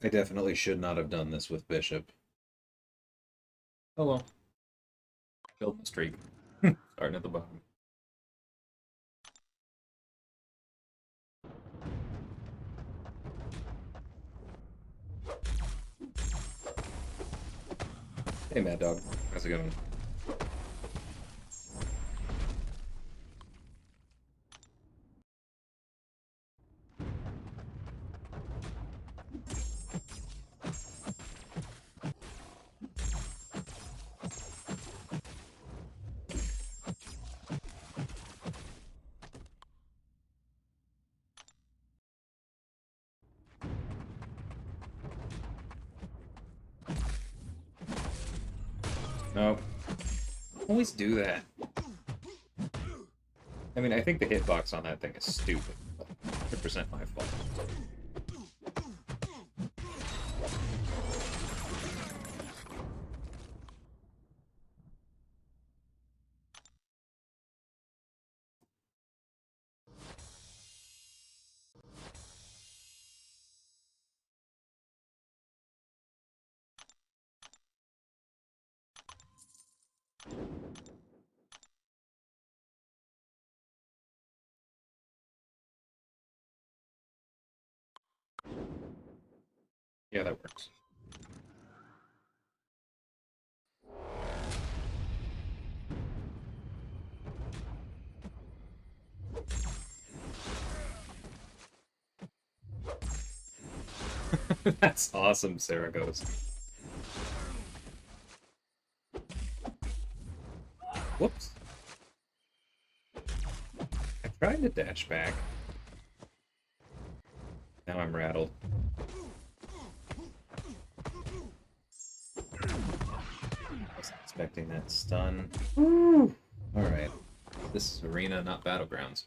I definitely should not have done this with Bishop. Oh well. Building the streak. Starting at the bottom. Hey, Mad Dog. How's it going? No. Always do that. I mean, I think the hitbox on that thing is stupid. 100% my fault. Yeah, that works. That's awesome, Sarah goes. Whoops. I tried to dash back. Now I'm rattled. Wasn't expecting that stun. Alright. This is arena, not battlegrounds.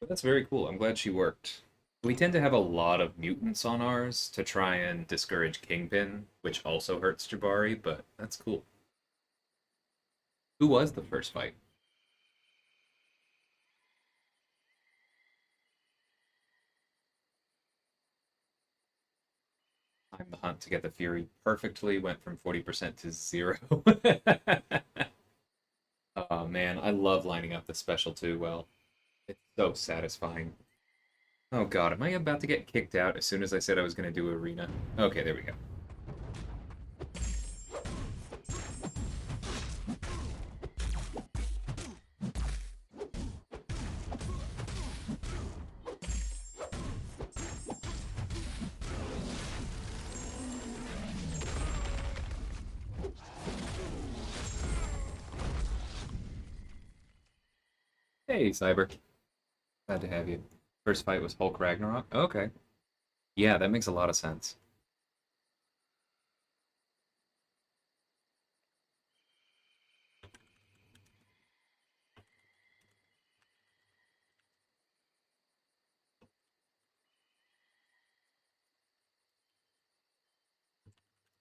But that's very cool. I'm glad she worked. We tend to have a lot of mutants on ours to try and discourage Kingpin, which also hurts Jabari, but that's cool. Who was the first fight? Time the hunt to get the Fury perfectly went from 40% to 0. Oh man, I love lining up the special too well. It's so satisfying. Oh god, am I about to get kicked out as soon as I said I was going to do arena? Okay, there we go. Hey, Cyber. Glad to have you. First fight was Hulk Ragnarok? Okay. Yeah, that makes a lot of sense.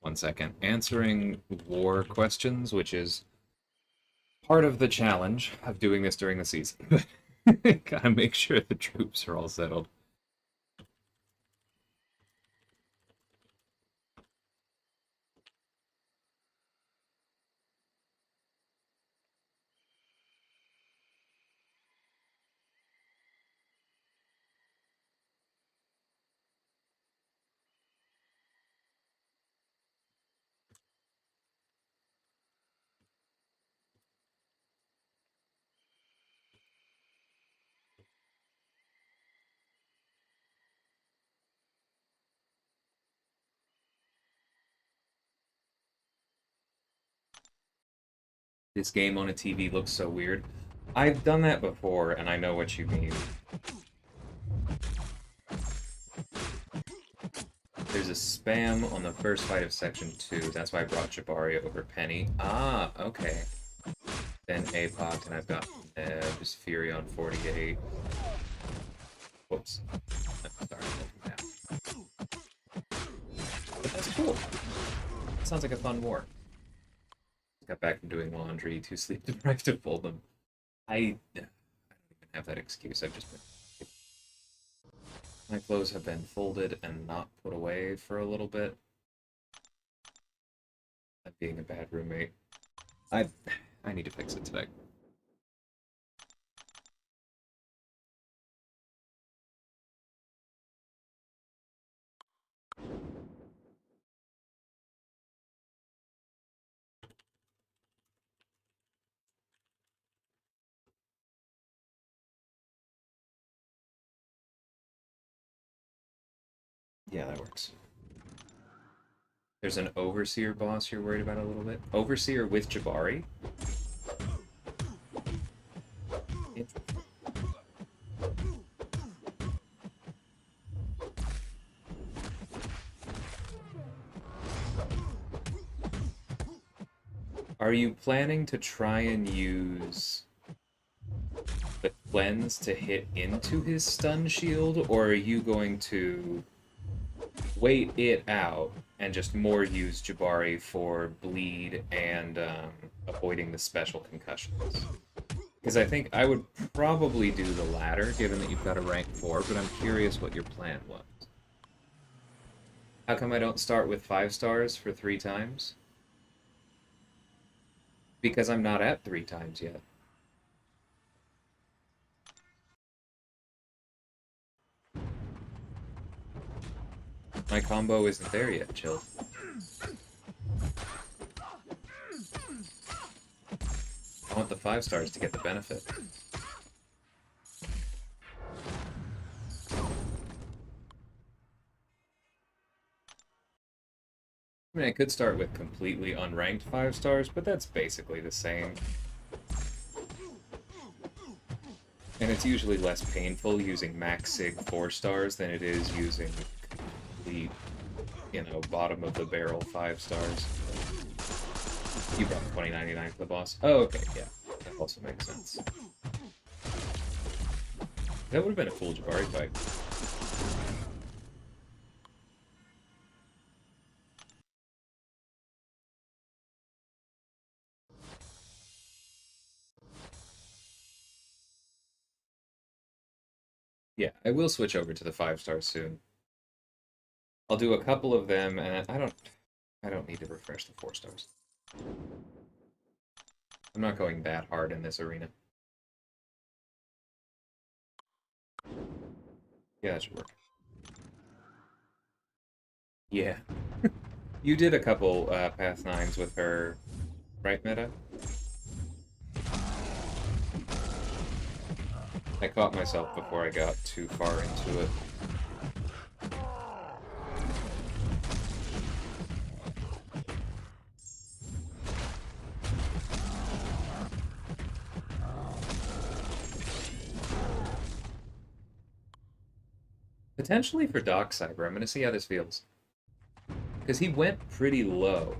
One second. Answering war questions, which is part of the challenge of doing this during the season. Gotta make sure the troops are all settled. This game on a TV looks so weird. I've done that before, and I know what you mean. There's a spam on the first fight of Section 2. That's why I brought Jabari over Penny. Ah, okay. Then APOC, and I've got Nebs, Fury on 48. Whoops. Sorry, but that's cool. Sounds like a fun war. Got back from doing laundry, too sleep deprived to fold them. I don't even have that excuse. I've just been. My clothes have been folded and not put away for a little bit. I'm being a bad roommate. I need to fix it today. Yeah, that works. There's an Overseer boss you're worried about a little bit? Overseer with Jabari? Are you planning to try and use the cleanse to hit into his stun shield, or are you going to wait it out and just more use Jabari for bleed and avoiding the special concussions? Because I think I would probably do the latter, given that you've got a rank 4, but I'm curious what your plan was. How come I don't start with 5 stars for 3 times? Because I'm not at 3 times yet. My combo isn't there yet, chill. I want the 5 stars to get the benefit. I mean, I could start with completely unranked 5 stars, but that's basically the same. And it's usually less painful using max sig 4 stars than it is using complete, bottom of the barrel 5 stars. You brought 2099 for the boss. Oh, okay, yeah. That also makes sense. That would have been a cool Jabari fight. Yeah, I will switch over to the 5 stars soon. I'll do a couple of them, and I don't need to refresh the 4 stars. I'm not going that hard in this arena. Yeah, that should work. Yeah. You did a couple Path 9s with her, right, Meta? I caught myself before I got too far into it. Potentially for Darkcyber. I'm going to see how this feels. Because he went pretty low.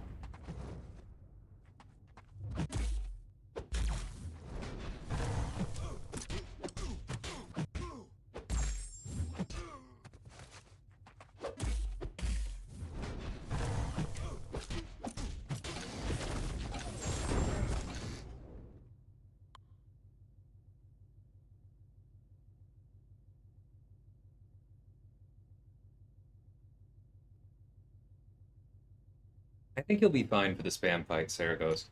I think you'll be fine for the spam fight, Saragos.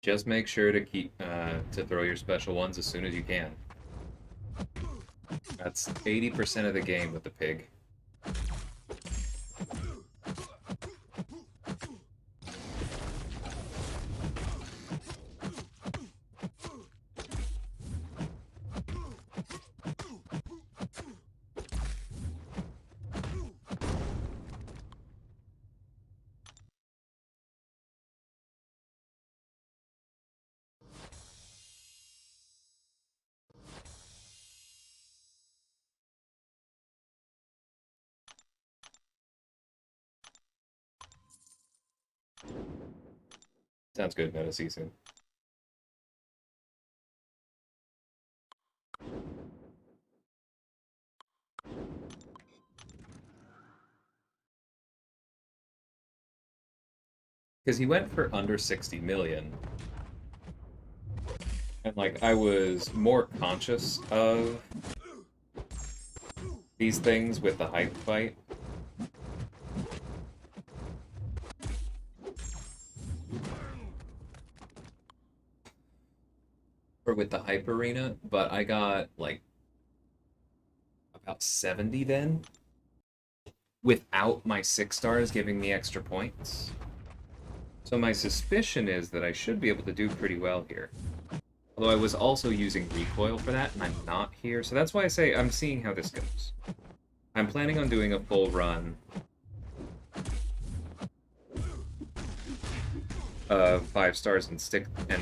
Just make sure to keep to throw your special ones as soon as you can. That's 80% of the game with the pig. Sounds good, Meta. See you soon. Because he went for under 60 million. And, like, I was more conscious of these things with the hype fight. Or with the hype arena, but I got like about 70 then without my 6 stars giving me extra points. So my suspicion is that I should be able to do pretty well here. Although I was also using recoil for that, and I'm not here, so that's why I say I'm seeing how this goes. I'm planning on doing a full run of 5 stars and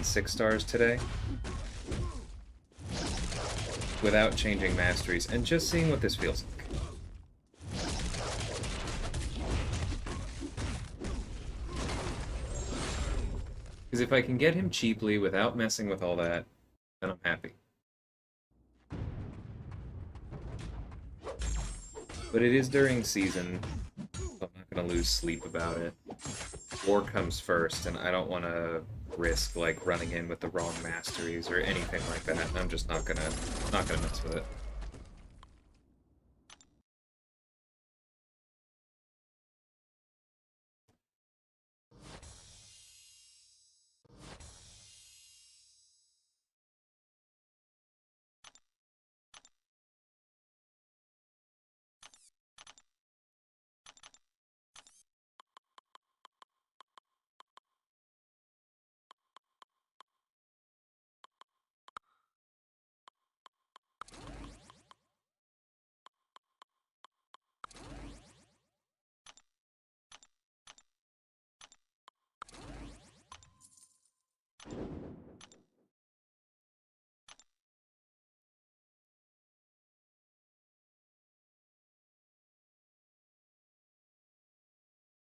6 stars today, without changing masteries, and just seeing what this feels like. Because if I can get him cheaply without messing with all that, then I'm happy. But it is during season, so I'm not going to lose sleep about it. War comes first, and I don't want to risk like running in with the wrong masteries or anything like that. I'm just not gonna mess with it.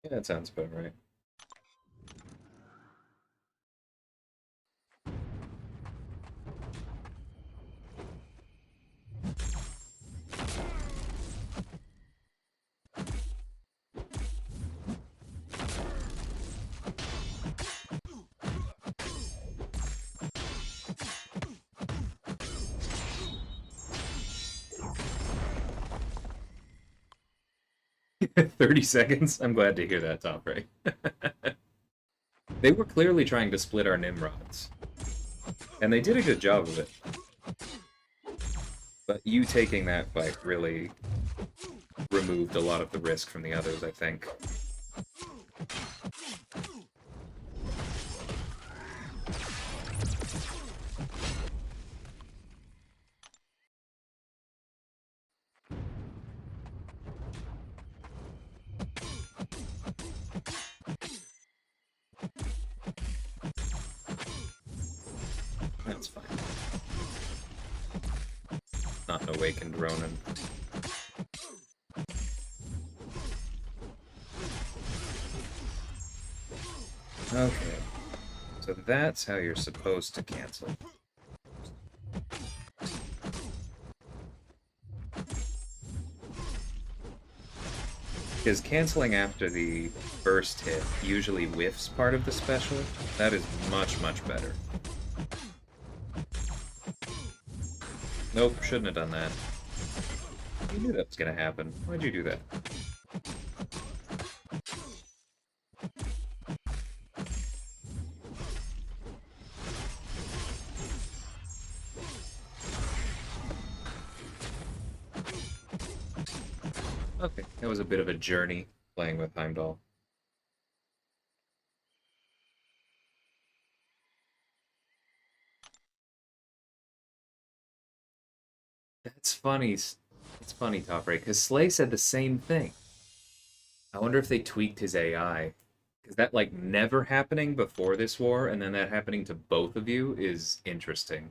Yeah, that sounds about right. "30 seconds? I'm glad to hear that, Top Ray." They were clearly trying to split our Nimrods. And they did a good job of it. But you taking that fight really removed a lot of the risk from the others, I think. That's fine. Not an awakened Ronin. Okay. So that's how you're supposed to cancel. Because canceling after the first hit usually whiffs part of the special. That is much, much better. Nope, shouldn't have done that. You knew that was gonna happen. Why'd you do that? Okay, that was a bit of a journey playing with Heimdall. That's funny. It's funny, Top Ray, because Slay said the same thing. I wonder if they tweaked his AI. Because that, like, never happening before this war, and then that happening to both of you is interesting.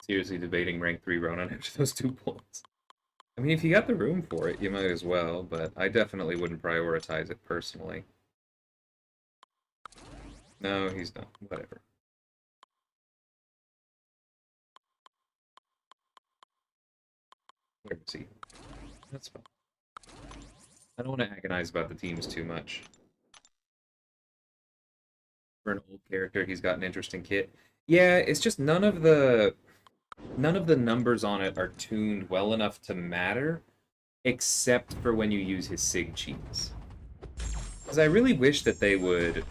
Seriously debating rank 3 Ronin after those 2 points. I mean, if you got the room for it, you might as well, but I definitely wouldn't prioritize it personally. No, he's not. Whatever. Where is he? That's fine. I don't want to agonize about the teams too much. For an old character, he's got an interesting kit. Yeah, it's just none of the none of the numbers on it are tuned well enough to matter, except for when you use his Sig cheese. Because I really wish that they would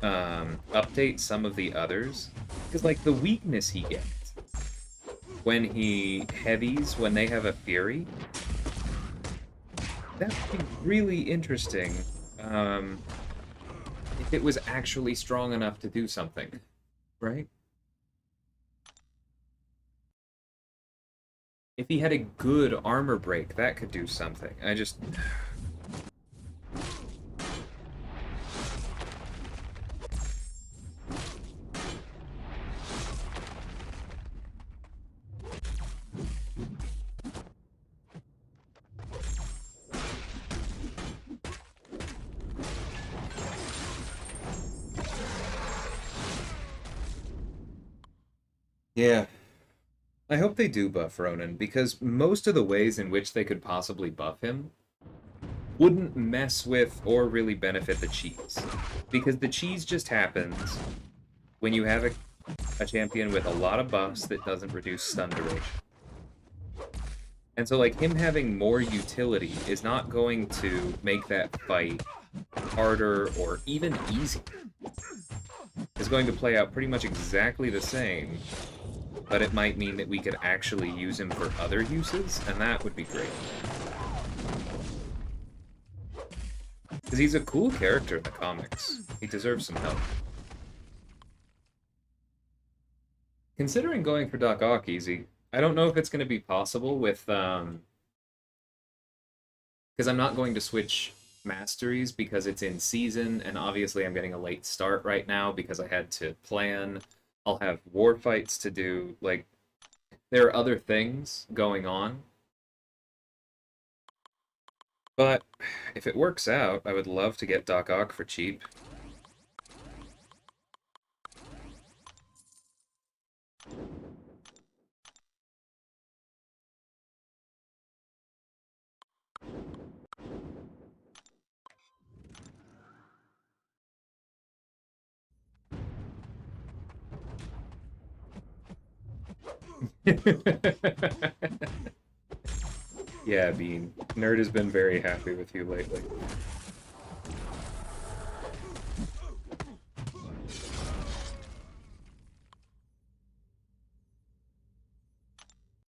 update some of the others. Because, like, the weakness he gets when he heavies, when they have a Fury, that would be really interesting if it was actually strong enough to do something, right? If he had a good armor break, that could do something. I just... Yeah. I hope they do buff Ronan, because most of the ways in which they could possibly buff him wouldn't mess with or really benefit the cheese. Because the cheese just happens when you have a champion with a lot of buffs that doesn't reduce stun duration. And so, like, him having more utility is not going to make that fight harder or even easier. It's going to play out pretty much exactly the same, but it might mean that we could actually use him for other uses, and that would be great. Because he's a cool character in the comics. He deserves some help. Considering going for Doc Ock easy, I don't know if it's going to be possible with, because I'm not going to switch masteries because it's in season, and obviously I'm getting a late start right now because I had to plan. I'll have war fights to do, like, there are other things going on. But if it works out, I would love to get Doc Ock for cheap. Yeah, Bean. Nerd has been very happy with you lately.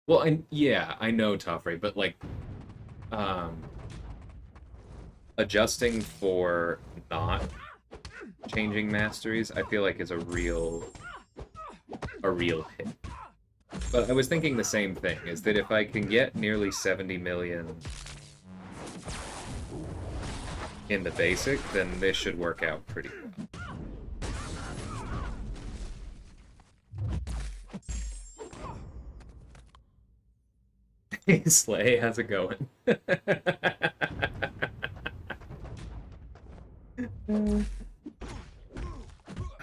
Well, yeah, I know, Toffrey, but, like, um, adjusting for not changing masteries, I feel like is a real hit. But I was thinking the same thing, is that if I can get nearly 70 million in the basic, then this should work out pretty well. Hey, Slay, how's it going?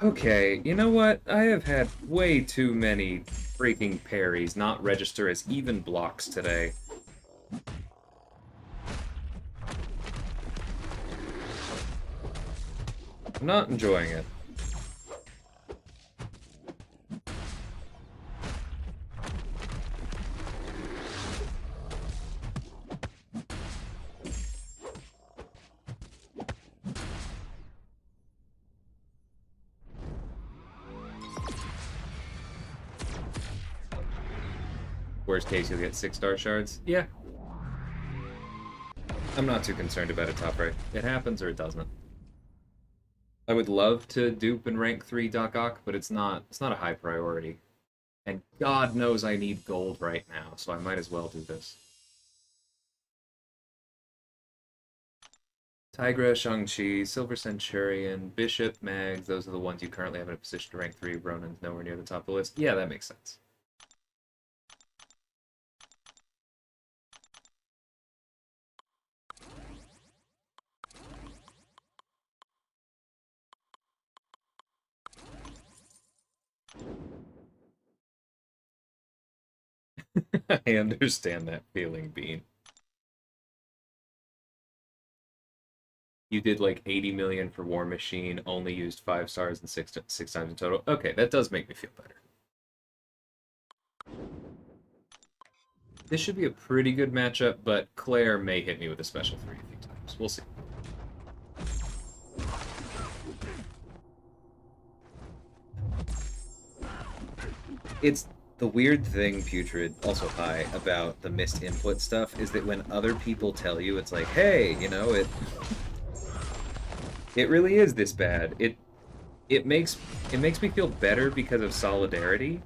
Okay, you know what? I have had way too many freaking parries not register as even blocks today. I'm not enjoying it. Worst case, you'll get 6-star shards. Yeah. I'm not too concerned about it, top right. It happens or it doesn't. I would love to dupe and rank 3 Doc Ock, but it's not a high priority. And God knows I need gold right now, so I might as well do this. Tigra, Shang-Chi, Silver Centurion, Bishop, Mags, those are the ones you currently have in a position to rank 3. Ronan's nowhere near the top of the list. Yeah, that makes sense. I understand that feeling, Bean. You did like 80 million for War Machine, only used 5 stars and six times in total. Okay, that does make me feel better. This should be a pretty good matchup, but Claire may hit me with a special 3 a few times. We'll see. It's the weird thing, Putrid, also hi, about the missed input stuff is that when other people tell you, it's like, hey, you know, it really is this bad. It makes me feel better because of solidarity,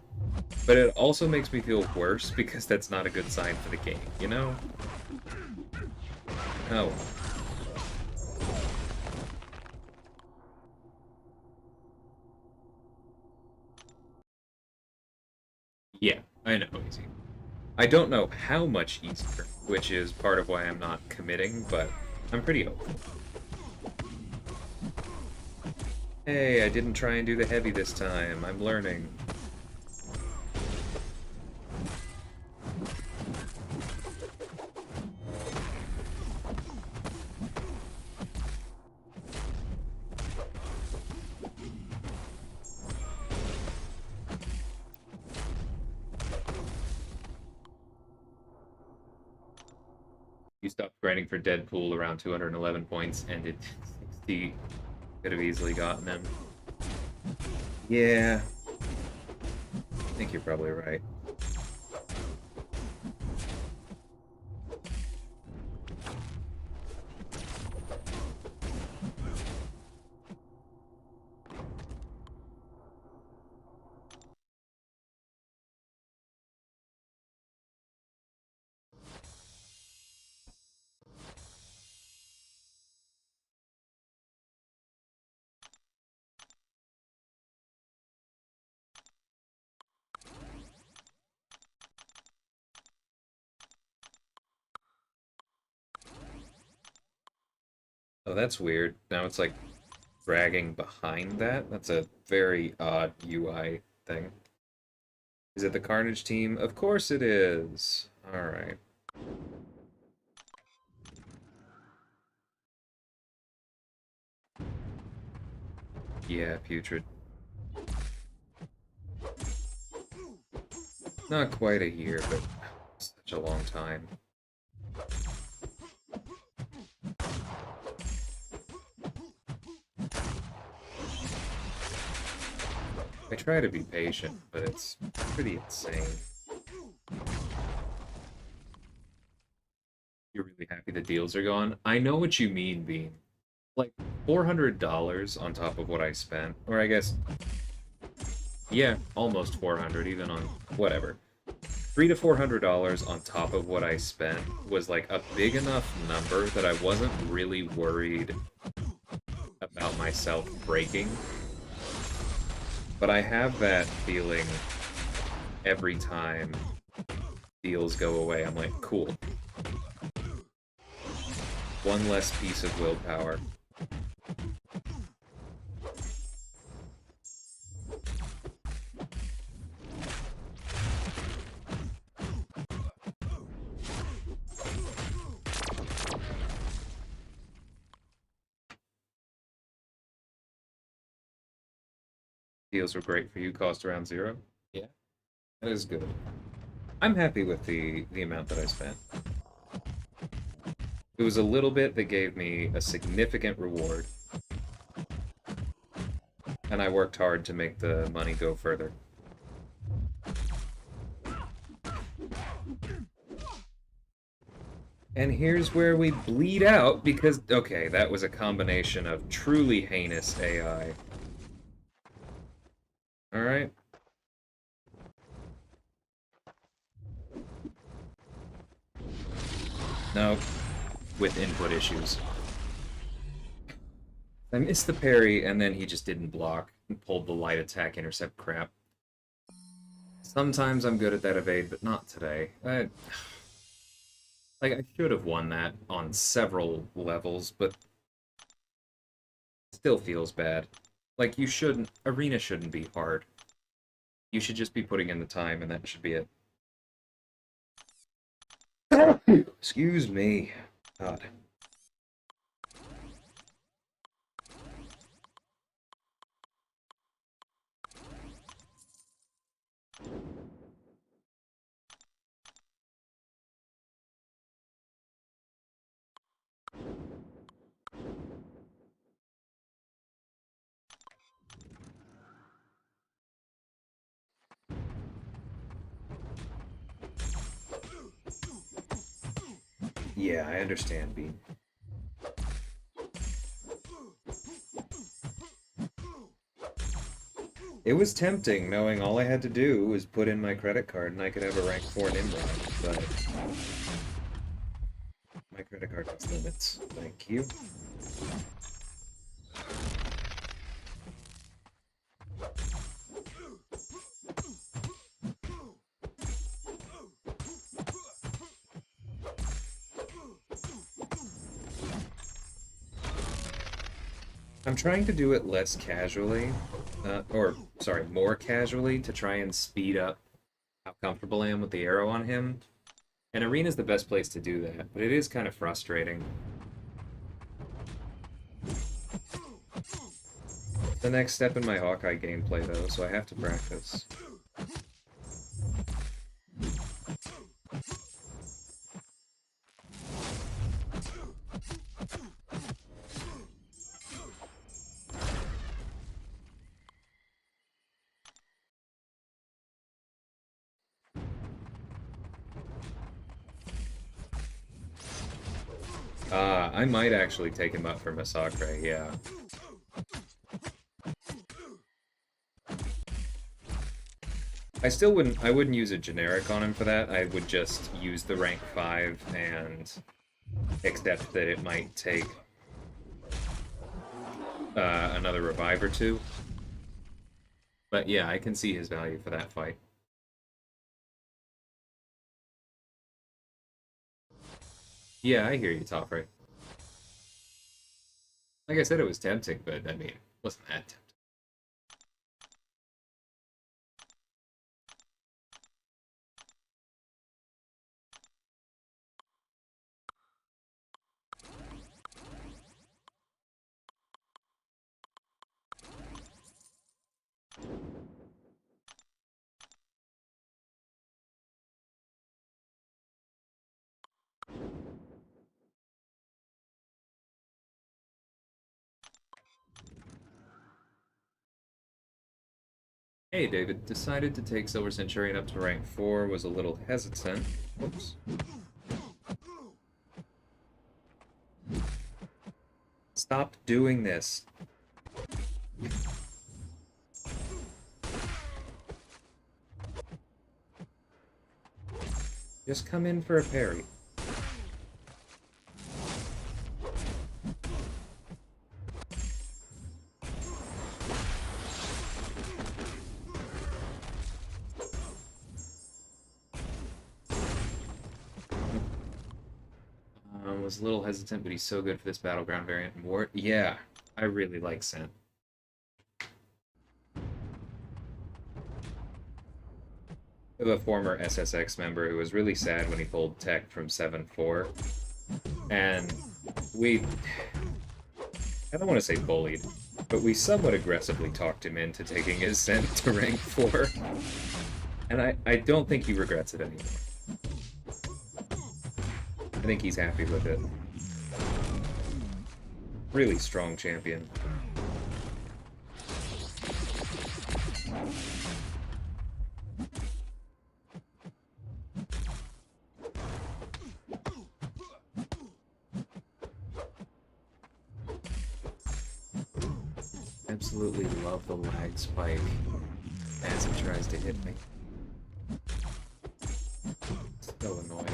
but it also makes me feel worse because that's not a good sign for the game, you know? Oh. Yeah, I know, easy. I don't know how much easier, which is part of why I'm not committing, but I'm pretty hopeful. Hey, I didn't try and do the heavy this time. I'm learning. You stopped grinding for Deadpool around 211 points, and it 60 could have easily gotten him. Yeah, I think you're probably right. Oh, that's weird. Now it's like dragging behind that? That's a very odd UI thing. Is it the Carnage team? Of course it is. Alright. Yeah, Putrid. Not quite a year, but such a long time. I try to be patient, but it's pretty insane. You're really happy the deals are gone? I know what you mean, Bean. Like, $400 on top of what I spent, or I guess, yeah, almost 400, even on whatever. $300 to $400 on top of what I spent was like a big enough number that I wasn't really worried about myself breaking. But I have that feeling every time deals go away. I'm like, cool. One less piece of willpower. Deals were great for you, cost around 0. Yeah, that is good. I'm happy with the amount that I spent. It was a little bit that gave me a significant reward, and I worked hard to make the money go further. And here's where we bleed out because, okay, that was a combination of truly heinous AI. Alright. No, with input issues. I missed the parry, and then he just didn't block and pulled the light attack intercept crap. Sometimes I'm good at that evade, but not today. Like, I should have won that on several levels, but still feels bad. Like, you shouldn't... Arena shouldn't be hard. You should just be putting in the time, and that should be it. Excuse me. God. Yeah, I understand, Bean. It was tempting, knowing all I had to do was put in my credit card and I could have a rank 4 Nimrod, but my credit card has limits. Thank you. I'm trying to do it less casually, sorry, more casually to try and speed up how comfortable I am with the arrow on him. And Arena's the best place to do that, but it is kind of frustrating. The next step in my Hawkeye gameplay, though, so I have to practice. I might actually take him up for Massacre, yeah. I wouldn't use a generic on him for that. I would just use the rank 5 and accept that it might take another revive or two. But yeah, I can see his value for that fight. Yeah, I hear you, Toffrey. Like I said, it was tempting, but I mean, it wasn't that tempting. Hey, David. Decided to take Silver Centurion up to rank 4, was a little hesitant. Whoops. Stop doing this. Just come in for a parry. Was a little hesitant, but he's so good for this battleground variant. Yeah, I really like Scent. I have a former SSX member who was really sad when he pulled tech from 7-4. And I don't want to say bullied, but we somewhat aggressively talked him into taking his Scent to rank 4. And I don't think he regrets it anymore. I think he's happy with it. Really strong champion. Absolutely love the lag spike as it tries to hit me. So annoying.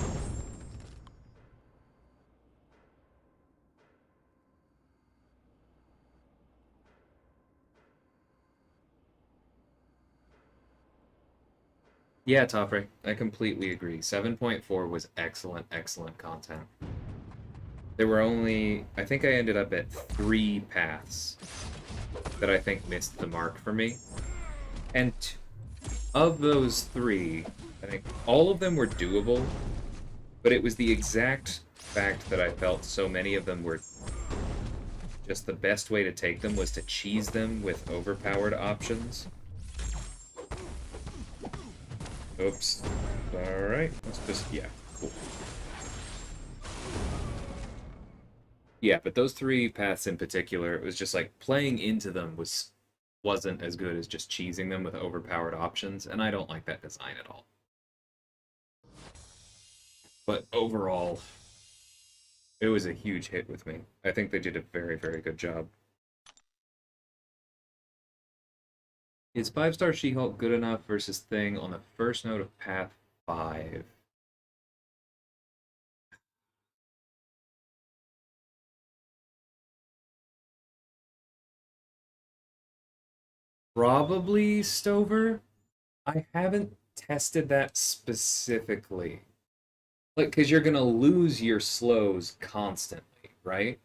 Yeah, Toffrey, I completely agree. 7.4 was excellent, excellent content. There were only, I think I ended up at 3 paths that I think missed the mark for me. And of those 3, I think all of them were doable, but it was the exact fact that I felt so many of them were just the best way to take them was to cheese them with overpowered options. Oops. Alright, let's just, yeah, cool. Yeah, but those 3 paths in particular, it was just like playing into them wasn't as good as just cheesing them with overpowered options, and I don't like that design at all. But overall, It was a huge hit with me. I think they did a very, very good job. Is 5-star She-Hulk good enough versus Thing on the first node of Path 5? Probably Stover. I haven't tested that specifically. Like, because you're gonna lose your slows constantly, right?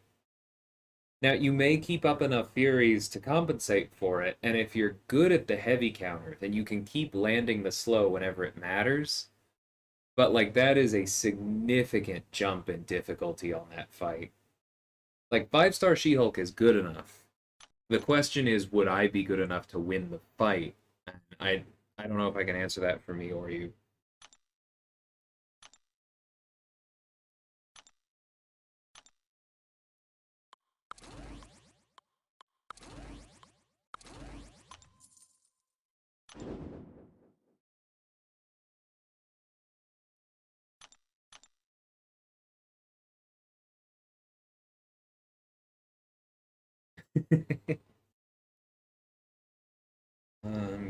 Now, you may keep up enough Furies to compensate for it, and if you're good at the heavy counter, then you can keep landing the slow whenever it matters. But, like, that is a significant jump in difficulty on that fight. Like, 5-star She-Hulk is good enough. The question is, would I be good enough to win the fight? I, I don't know if I can answer that for me or you.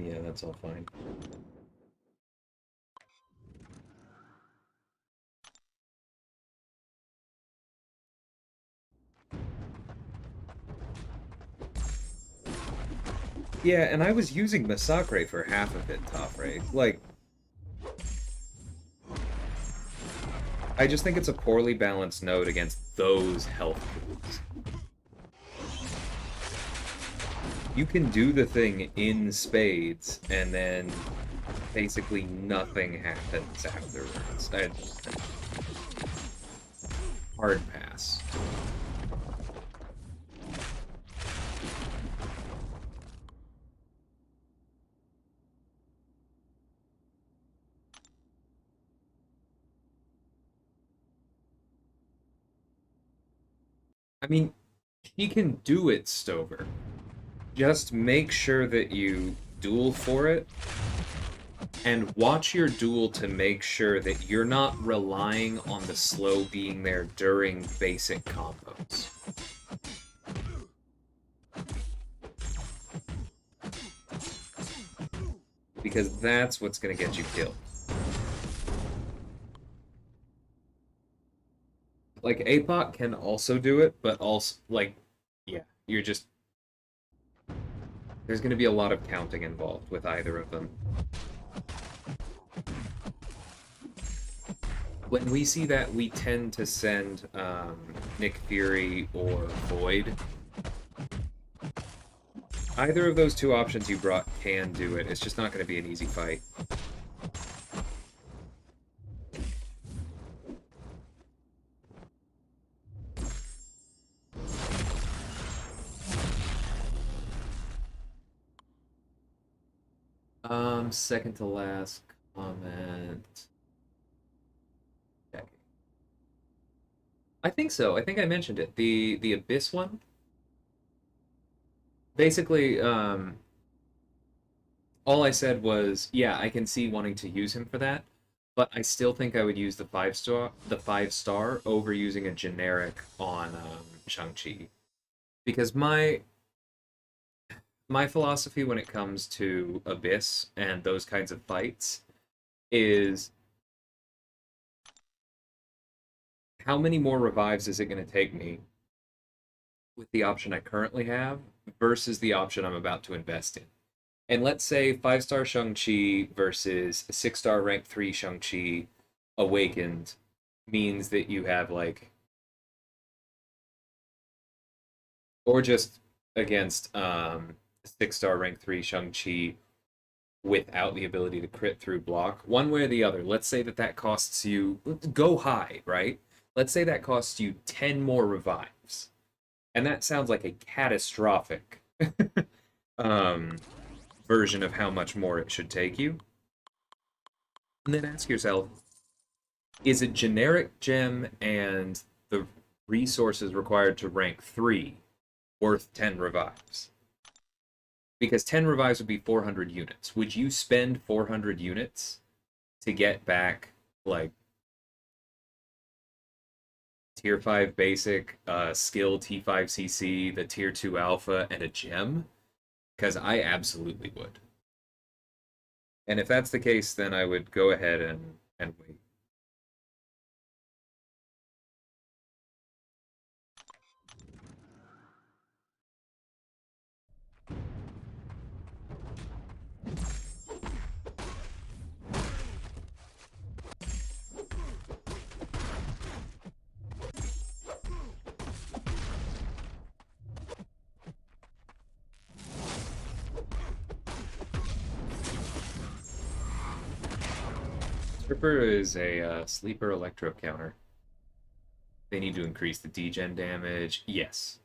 Yeah, that's all fine. Yeah, and I was using Masacre for half of it, Toffrey. Like, I just think it's a poorly balanced node against those health pools. You can do the thing in spades, and then basically nothing happens afterwards. Hard pass. I mean, he can do it, Stover. Just make sure that you duel for it, and watch your duel to make sure that you're not relying on the slow being there during basic combos. Because that's what's going to get you killed. Like, APOC can also do it, but also, like, yeah, you're just... There's going to be a lot of counting involved with either of them. When we see that, we tend to send Nick Fury or Void. Either of those two options you brought can do it. It's just not going to be an easy fight. Second to last comment. I think so. I think I mentioned it. The Abyss one. Basically, all I said was, yeah, I can see wanting to use him for that, but I still think I would use the 5-star over using a generic on Shang-Chi. Because my philosophy when it comes to Abyss and those kinds of fights is how many more revives is it going to take me with the option I currently have versus the option I'm about to invest in. And let's say 5-star Shang-Chi versus 6-star rank 3 Shang-Chi awakened means that you have like, or just against 6-star rank 3 Shang-Chi without the ability to crit through block, one way or the other. Let's say that costs you, go high, right? Let's say that costs you 10 more revives. And that sounds like a catastrophic um, version of how much more it should take you. And then ask yourself, is a generic gem and the resources required to rank 3 worth 10 revives? Because 10 revives would be 400 units. Would you spend 400 units to get back, like, Tier 5 basic, skill T5CC, the Tier 2 alpha, and a gem? Because I absolutely would. And if that's the case, then I would go ahead and wait. Stripper is a sleeper electro counter. They need to increase the degen damage. Yes.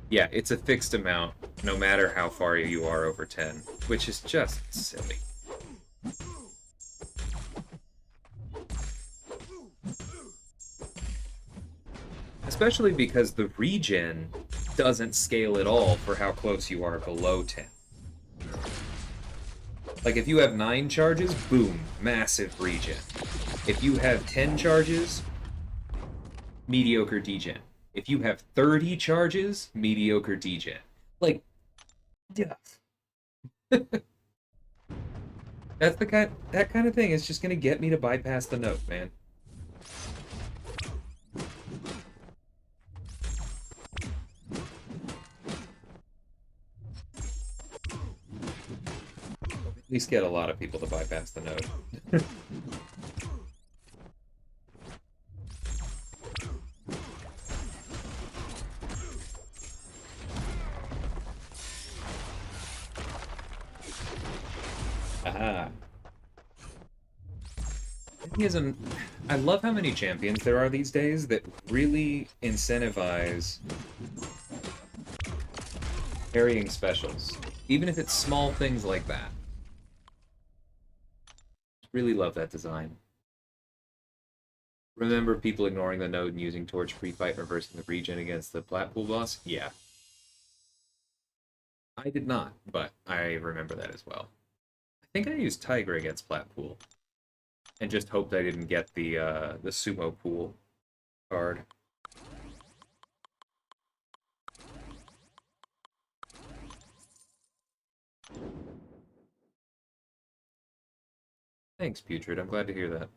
Yeah, it's a fixed amount, no matter how far you are over 10, which is just silly. Especially because the regen doesn't scale at all for how close you are below 10. Like, if you have 9 charges, boom, massive regen. If you have 10 charges, mediocre degen. If you have 30 charges, mediocre degen. Like, yeah. That's that kind of thing is just gonna get me to bypass the note, man. At least get a lot of people to bypass the note. Aha. I love how many champions there are these days that really incentivize carrying specials, even if it's small things like that. Really love that design. Remember people ignoring the node and using torch pre-fight, reversing the regen against the Blackpool boss? Yeah. I did not, but I remember that as well. I think I used Tiger against Blackpool, and just hoped I didn't get the sumo pool card. Thanks, Putrid. I'm glad to hear that.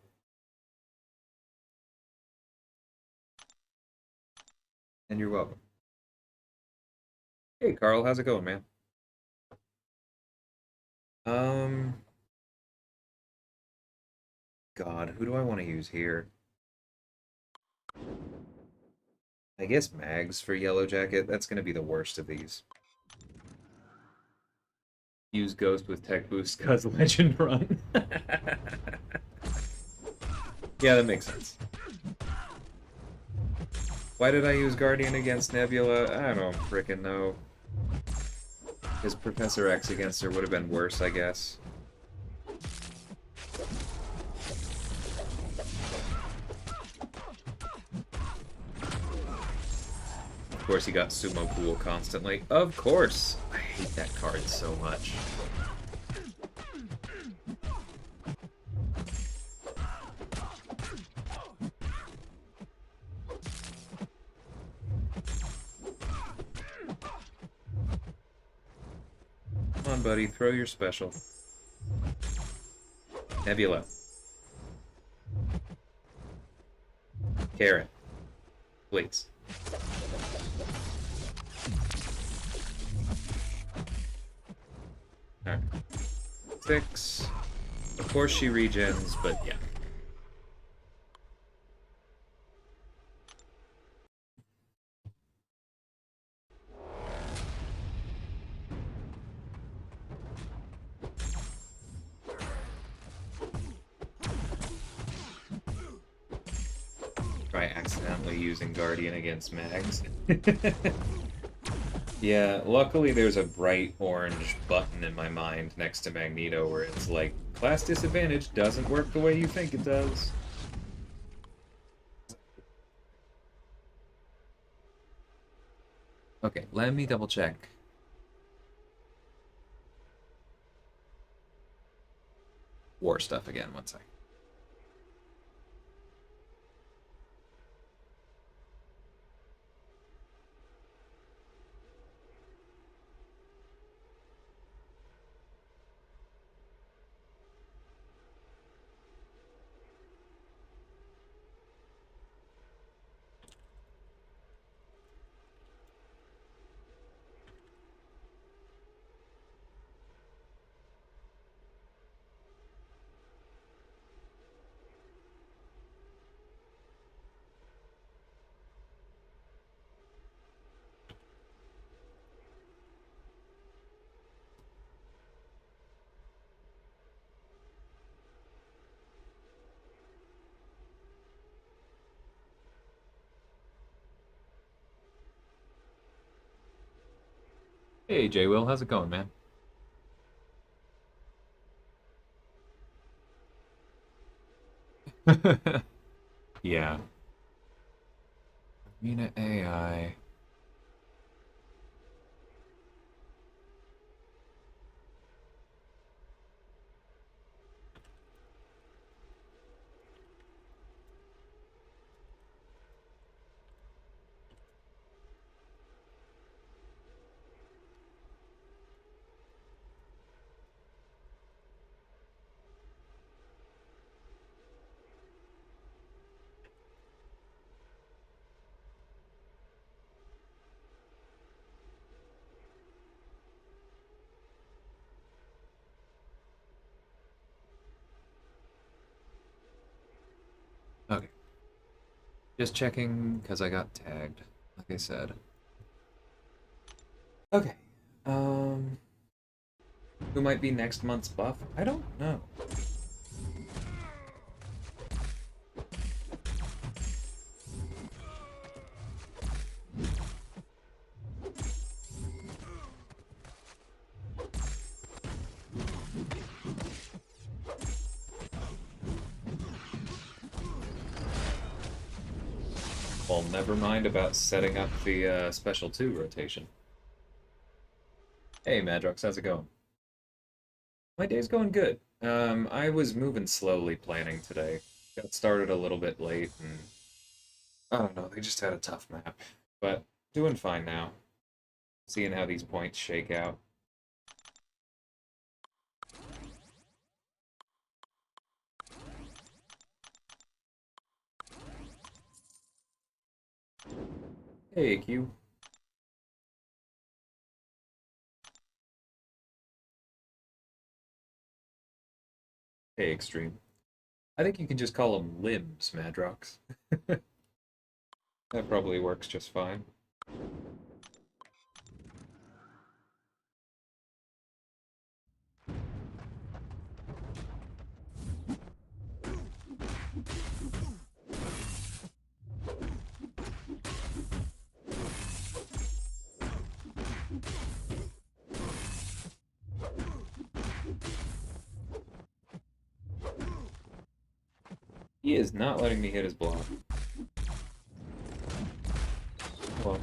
And you're welcome. Hey, Carl, how's it going, man? Um, God, who do I want to use here? I guess Mags for Yellow Jacket. That's going to be the worst of these. Use Ghost with Tech Boost cause Legend Run. Yeah, that makes sense. Why did I use Guardian against Nebula? I don't frickin' know. Because Professor X against her would have been worse, I guess. Of course, he got Sumo Pool constantly. Of course! I hate that card so much. Come on, buddy, throw your special. Nebula. Carrot. Please. Alright. 6. Of course she regens, but yeah. Try accidentally using Guardian against Mags. Yeah, luckily there's a bright orange button in my mind next to Magneto where it's like, class disadvantage doesn't work the way you think it does. Okay, let me double check. War stuff again, one sec. Hey, J Will, how's it going, man? Yeah. Arena AI. Okay. Just checking because I got tagged, like I said. Okay. Um, who might be next month's buff? I don't know. Well, never mind about setting up the special 2 rotation. Hey, Madrox, how's it going? My day's going good. I was moving slowly planning today. Got started a little bit late, and I don't know, they just had a tough map. But doing fine now. Seeing how these points shake out. Hey, Q. Hey, Extreme. I think you can just call them limbs, Madrox. That probably works just fine. He is not letting me hit his block. Well,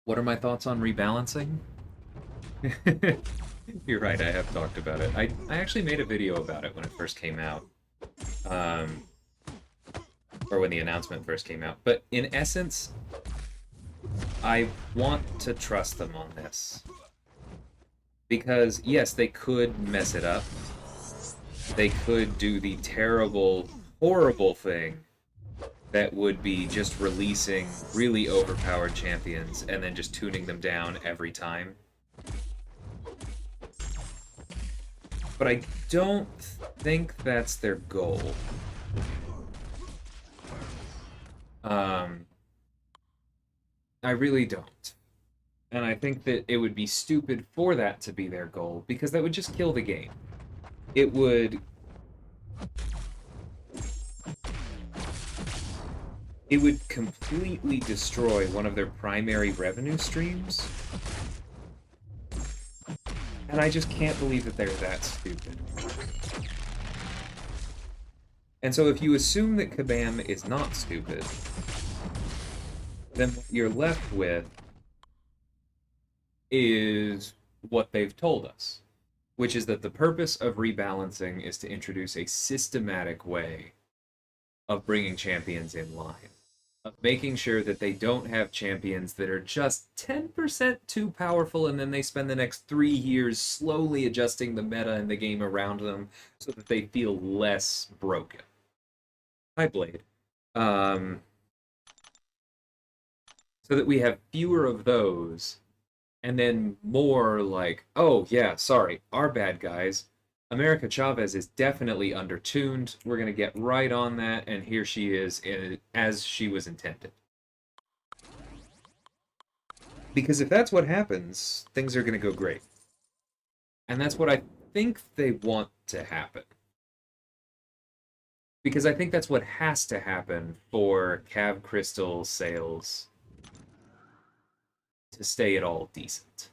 what are my thoughts on rebalancing? You're right, I have talked about it. I actually made a video about it when it first came out. Um, or when the announcement first came out. But in essence, I want to trust them on this. Because, yes, they could mess it up. They could do the terrible, horrible thing that would be just releasing really overpowered champions and then just tuning them down every time. But I don't think that's their goal. I really don't. And I think that it would be stupid for that to be their goal, because that would just kill the game. It would... It would completely destroy one of their primary revenue streams. And I just can't believe that they're that stupid. And so if you assume that Kabam is not stupid, then what you're left with is what they've told us, which is that the purpose of rebalancing is to introduce a systematic way of bringing champions in line, of making sure that they don't have champions that are just 10% too powerful and then they spend the next 3 years slowly adjusting the meta and the game around them so that they feel less broken. Hi, Blade. So that we have fewer of those and then more like, oh yeah, sorry, our bad guys. America Chavez is definitely undertuned. We're gonna get right on that, and here she is as she was intended. Because if that's what happens, things are gonna go great. And that's what I think they want to happen. Because I think that's what has to happen for Cav Crystal sales to stay at all decent.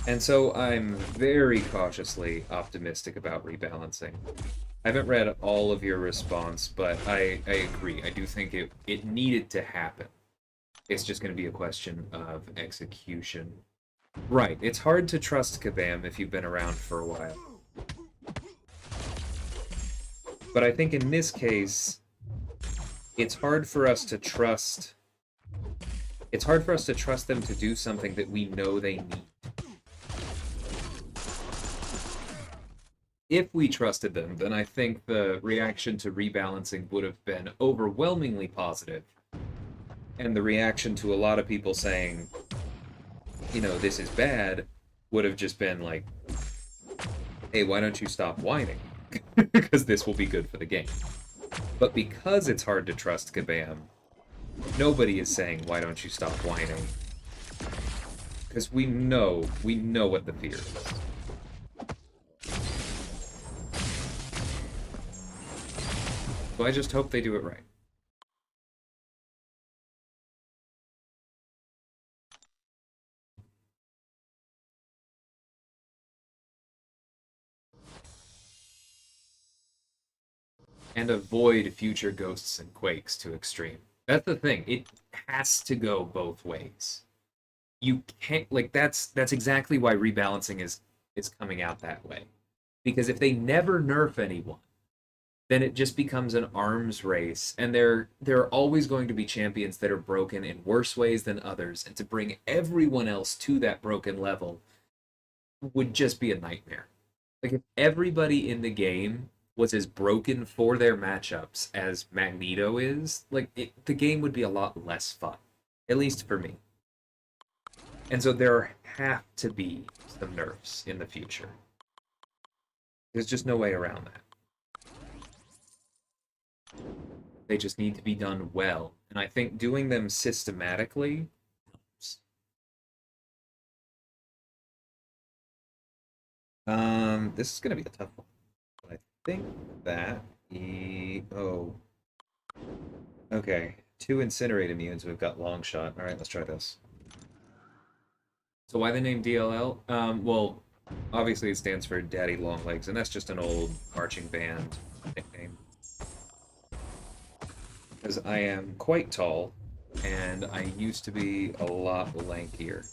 And so I'm very cautiously optimistic about rebalancing. I haven't read all of your response, but I agree. I do think it needed to happen. It's just going to be a question of execution. Right. It's hard to trust Kabam if you've been around for a while. But I think in this case, it's hard for us to trust. It's hard for us to trust them to do something that we know they need. If we trusted them, then I think the reaction to rebalancing would have been overwhelmingly positive. And the reaction to a lot of people saying, you know, this is bad, would have just been like, hey, why don't you stop whining? Because this will be good for the game. But because it's hard to trust Kabam, nobody is saying, why don't you stop whining? Because we know what the fear is. So I just hope they do it right. And avoid future ghosts and quakes to extreme. That's the thing. It has to go both ways. You can't like that's exactly why rebalancing is coming out that way. Because if they never nerf anyone, then it just becomes an arms race, and there are always going to be champions that are broken in worse ways than others, and to bring everyone else to that broken level would just be a nightmare. Like if everybody in the game was as broken for their matchups as Magneto is, like the game would be a lot less fun, at least for me. And so there have to be some nerfs in the future. There's just no way around that. They just need to be done well. And I think doing them systematically helps. This is going to be a tough one. But I think that oh. Okay. 2 incinerate immunes, we've got long shot. Alright, let's try this. So why the name DLL? Well, obviously it stands for Daddy Long Legs, and that's just an old marching band nickname. Because I am quite tall, and I used to be a lot lankier.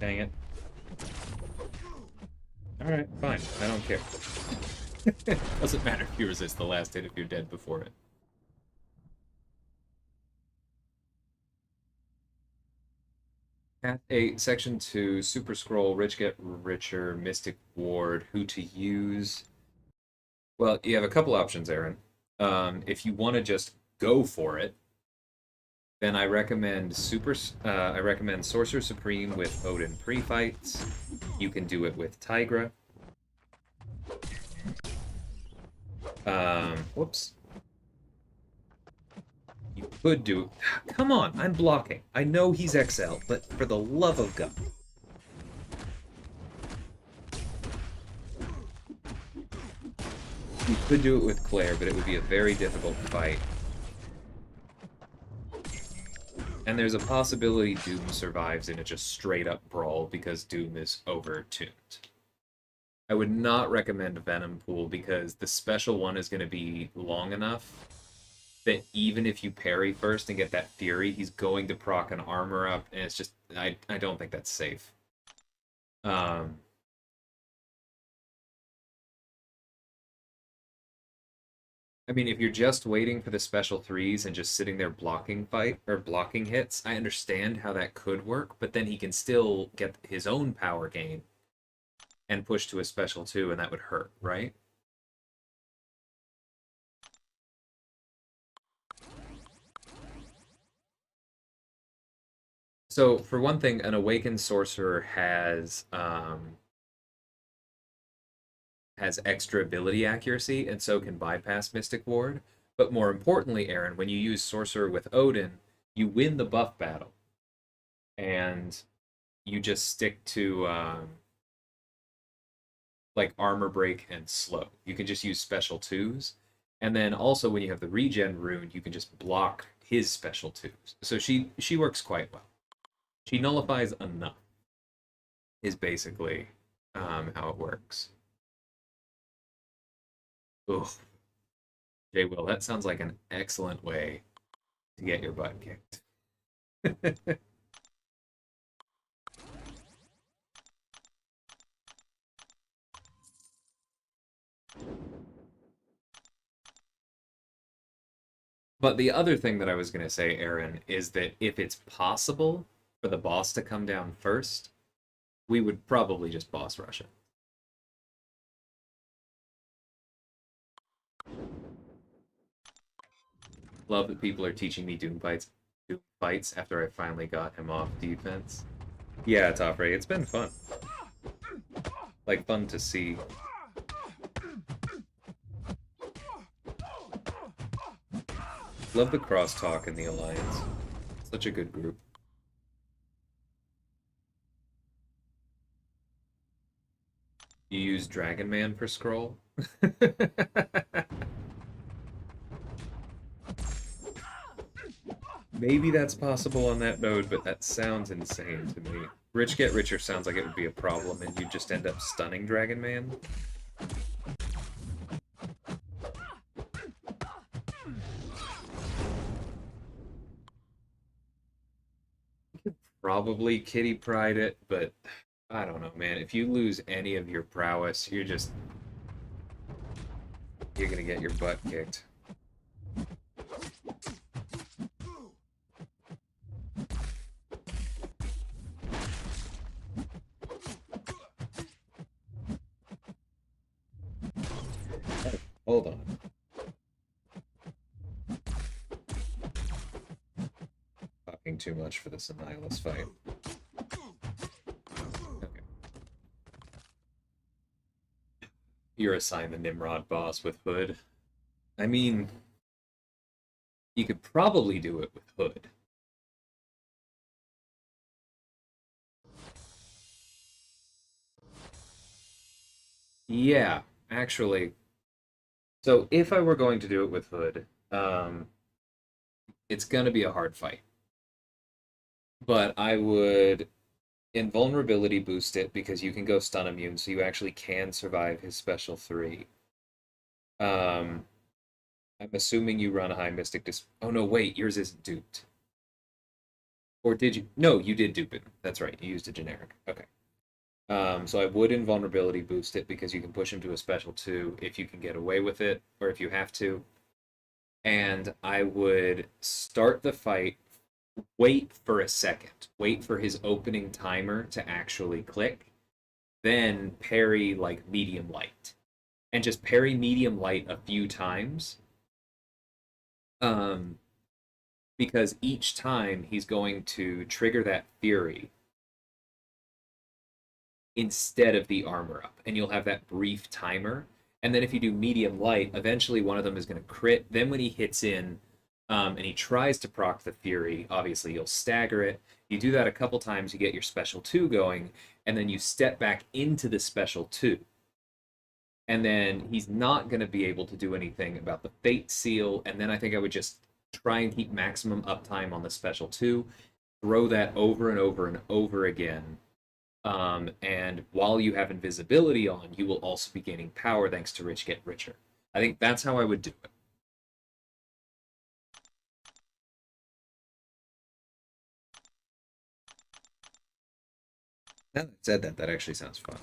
Dang it. Alright, fine. I don't care. Doesn't matter if you resist the last hit if you're dead before it. Path 8, Section 2, Super Scroll, Rich Get Richer, Mystic Ward, who to use. Well, you have a couple options, Aaron. If you want to just go for it, then I recommend Sorcerer Supreme with Odin pre-fights. You can do it with Tigra. Whoops. You could do... Come on, I'm blocking. I know he's XL, but for the love of God. You could do it with Claire, but it would be a very difficult fight. And there's a possibility Doom survives in a just straight-up brawl because Doom is over-tuned. I would not recommend Venom Pool because the special one is going to be long enough that even if you parry first and get that Fury, he's going to proc an armor up, and it's just I don't think that's safe. Um, I mean, if you're just waiting for the special threes and just sitting there blocking fight or blocking hits, I understand how that could work, but then he can still get his own power gain and push to a special two, and that would hurt, right? So for one thing, an awakened sorcerer has extra ability accuracy and so can bypass Mystic Ward. But more importantly, Aaron, when you use sorcerer with Odin, you win the buff battle, and you just stick to like armor break and slow. You can just use special twos, and then also when you have the regen rune, you can just block his special twos. So she works quite well. She nullifies enough is basically how it works. Ugh. Jay Will, that sounds like an excellent way to get your butt kicked. But the other thing that I was going to say, Aaron, is that if it's possible for the boss to come down first, we would probably just boss rush it. Love that people are teaching me Doom fights after I finally got him off defense. Yeah, Toffrey, it's been fun. Like, fun to see. Love the crosstalk in the Alliance. Such a good group. You use Dragon Man for scroll? Maybe that's possible on that node, but that sounds insane to me. Rich Get Richer sounds like it would be a problem, and you just end up stunning Dragon Man. You could probably Kitty Pride it, but I don't know, man. If you lose any of your prowess, you're gonna get your butt kicked. Oh, hold on. Talking too much for this Annihilus fight. Okay. You're assigned the Nimrod boss with Hood. I mean, you could probably do it with Hood. Yeah, actually. So if I were going to do it with Hood, it's gonna be a hard fight. But I would invulnerability boost it because you can go stun immune, so you actually can survive his special three. Um, I'm assuming you run a high mystic dis. Oh no, wait, yours isn't duped. Or did you? No, you did dupe it. That's right. You used a generic. Okay. So I would invulnerability boost it because you can push him to a special two if you can get away with it, or if you have to. And I would start the fight, wait for a second, wait for his opening timer to actually click, then parry like medium light. And just parry medium light a few times. Um, because each time he's going to trigger that fury instead of the armor up, and you'll have that brief timer. And then if you do medium light, eventually one of them is going to crit. Then when he hits in and he tries to proc the fury, obviously you'll stagger it. You do that a couple times, you get your special two going, and then you step back into the special two. And then he's not going to be able to do anything about the fate seal. And then I think I would just try and keep maximum uptime on the special two, throw that over and over and over again And while you have invisibility on, you will also be gaining power thanks to Rich Get Richer. I think that's how I would do it. Now that I said that, that actually sounds fun.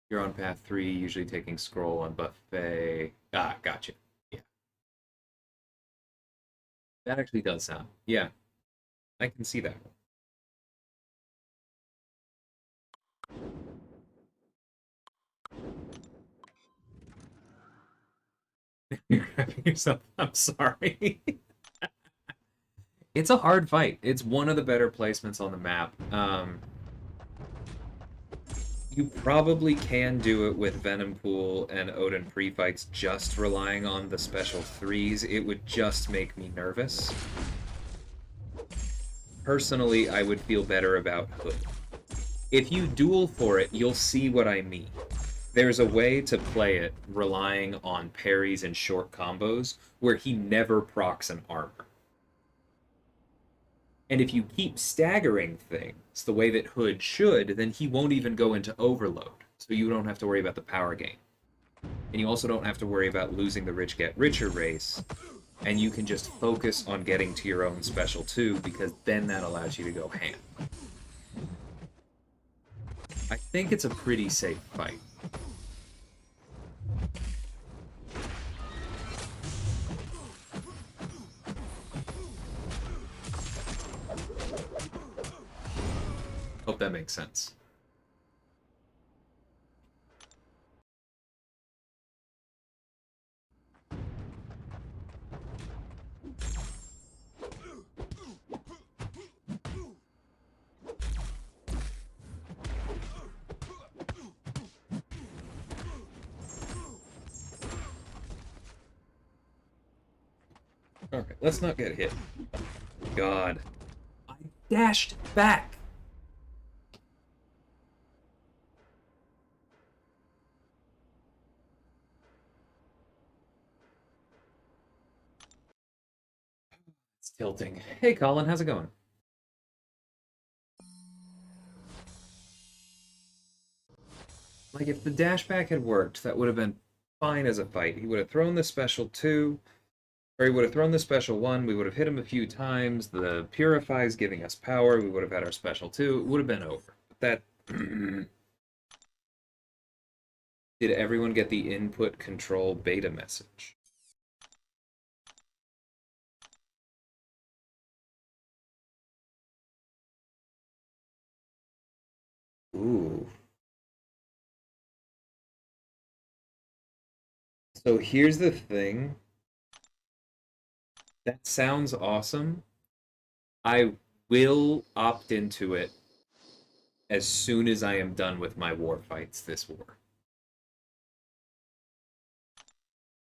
You're on path 3, usually taking scroll on buffet. Ah, gotcha. Yeah. That actually does sound. Yeah, I can see that. You're grabbing yourself. I'm sorry. It's a hard fight. It's one of the better placements on the map. You probably can do it with Venom Pool and Odin pre-fights just relying on the special 3s. It would just make me nervous. Personally, I would feel better about Hood. If you duel for it, you'll see what I mean. There's a way to play it relying on parries and short combos where he never procs an armor. And if you keep staggering things the way that Hood should, then he won't even go into overload. So you don't have to worry about the power gain. And you also don't have to worry about losing the Rich Get Richer race. And you can just focus on getting to your own special 2, because then that allows you to go ham. I think it's a pretty safe fight. Hope that makes sense. Okay, let's not get hit. God. I dashed back! It's tilting. Hey Colin, how's it going? Like, if the dash back had worked, that would have been fine as a fight. He would have thrown the special 2, or he would have thrown the special 1, we would have hit him a few times, the Purify's giving us power, we would have had our special 2, it would have been over. But that... Did everyone get the input control beta message? Ooh. So here's the thing. That sounds awesome. I will opt into it as soon as I am done with my war fights this war.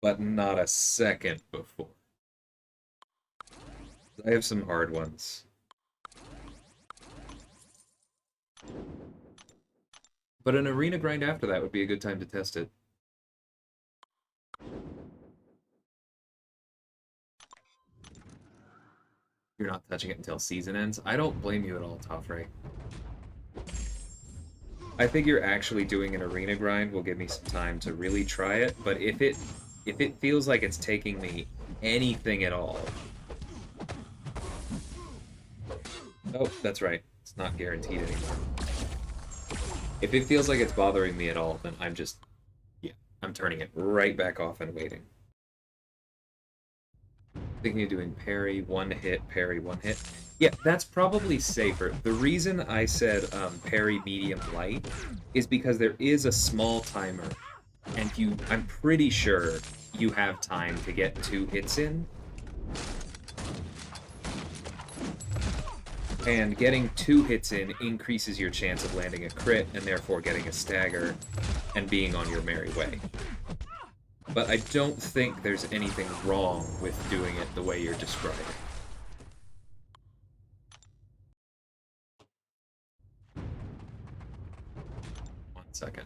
But not a second before. I have some hard ones. But an arena grind after that would be a good time to test it. You're not touching it until season ends. I don't blame you at all, Toffrey. I figure actually doing an arena grind will give me some time to really try it, but if it feels like it's taking me anything at all... Oh, that's right. It's not guaranteed anymore. If it feels like it's bothering me at all, then I'm just... Yeah, I'm turning it right back off and waiting. Thinking of doing parry, one hit, parry, one hit. Yeah, that's probably safer. The reason I said parry medium light is because there is a small timer, and I'm pretty sure you have time to get 2 hits in. And getting 2 hits in increases your chance of landing a crit, and therefore getting a stagger, and being on your merry way. But I don't think there's anything wrong with doing it the way you're describing. 1 second.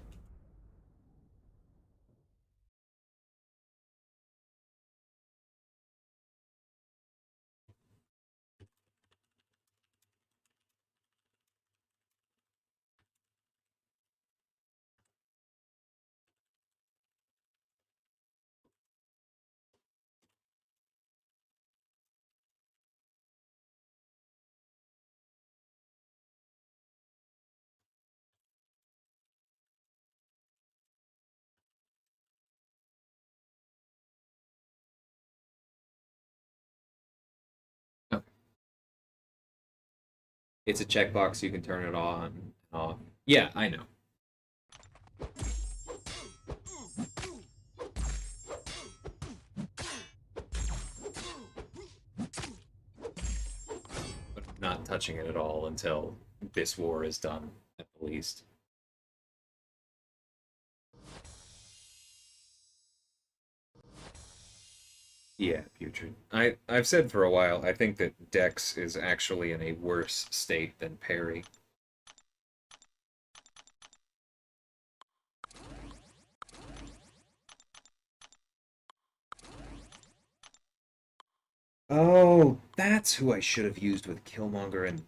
Okay. It's a checkbox. You can turn it on and off. Yeah, I know. But not touching it at all until this war is done, at the least. Yeah, putrid. I've said for a while, I think that Dex is actually in a worse state than Parry. Oh, that's who I should have used with Killmonger and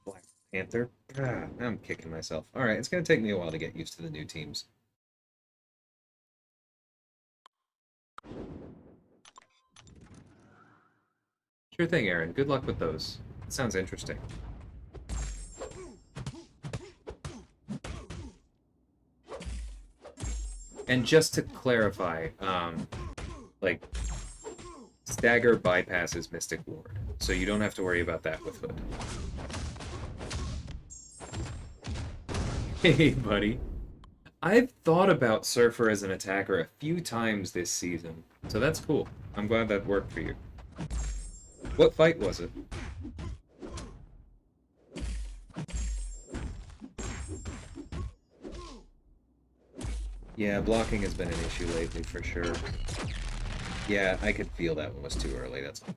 Black Panther. Ah, I'm kicking myself. Alright, it's gonna take me a while to get used to the new teams. Sure thing, Aaron. Good luck with those. It sounds interesting. And just to clarify, like, Stagger bypasses Mystic Ward, so you don't have to worry about that with Hood. Hey, buddy. I've thought about Surfer as an attacker a few times this season, so that's cool. I'm glad that worked for you. What fight was it? Yeah, blocking has been an issue lately for sure. Yeah, I could feel that one was too early, that's all.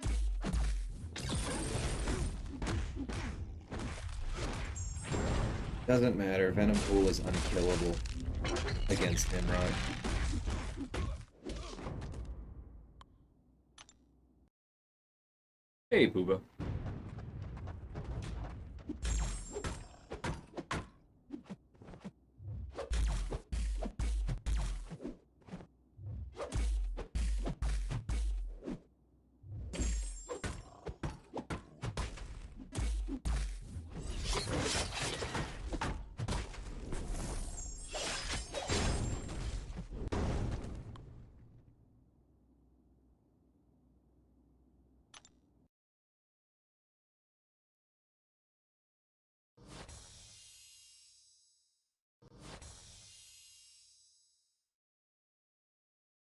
Doesn't matter, Venom Pool is unkillable against Nimrod. Hey, Booba.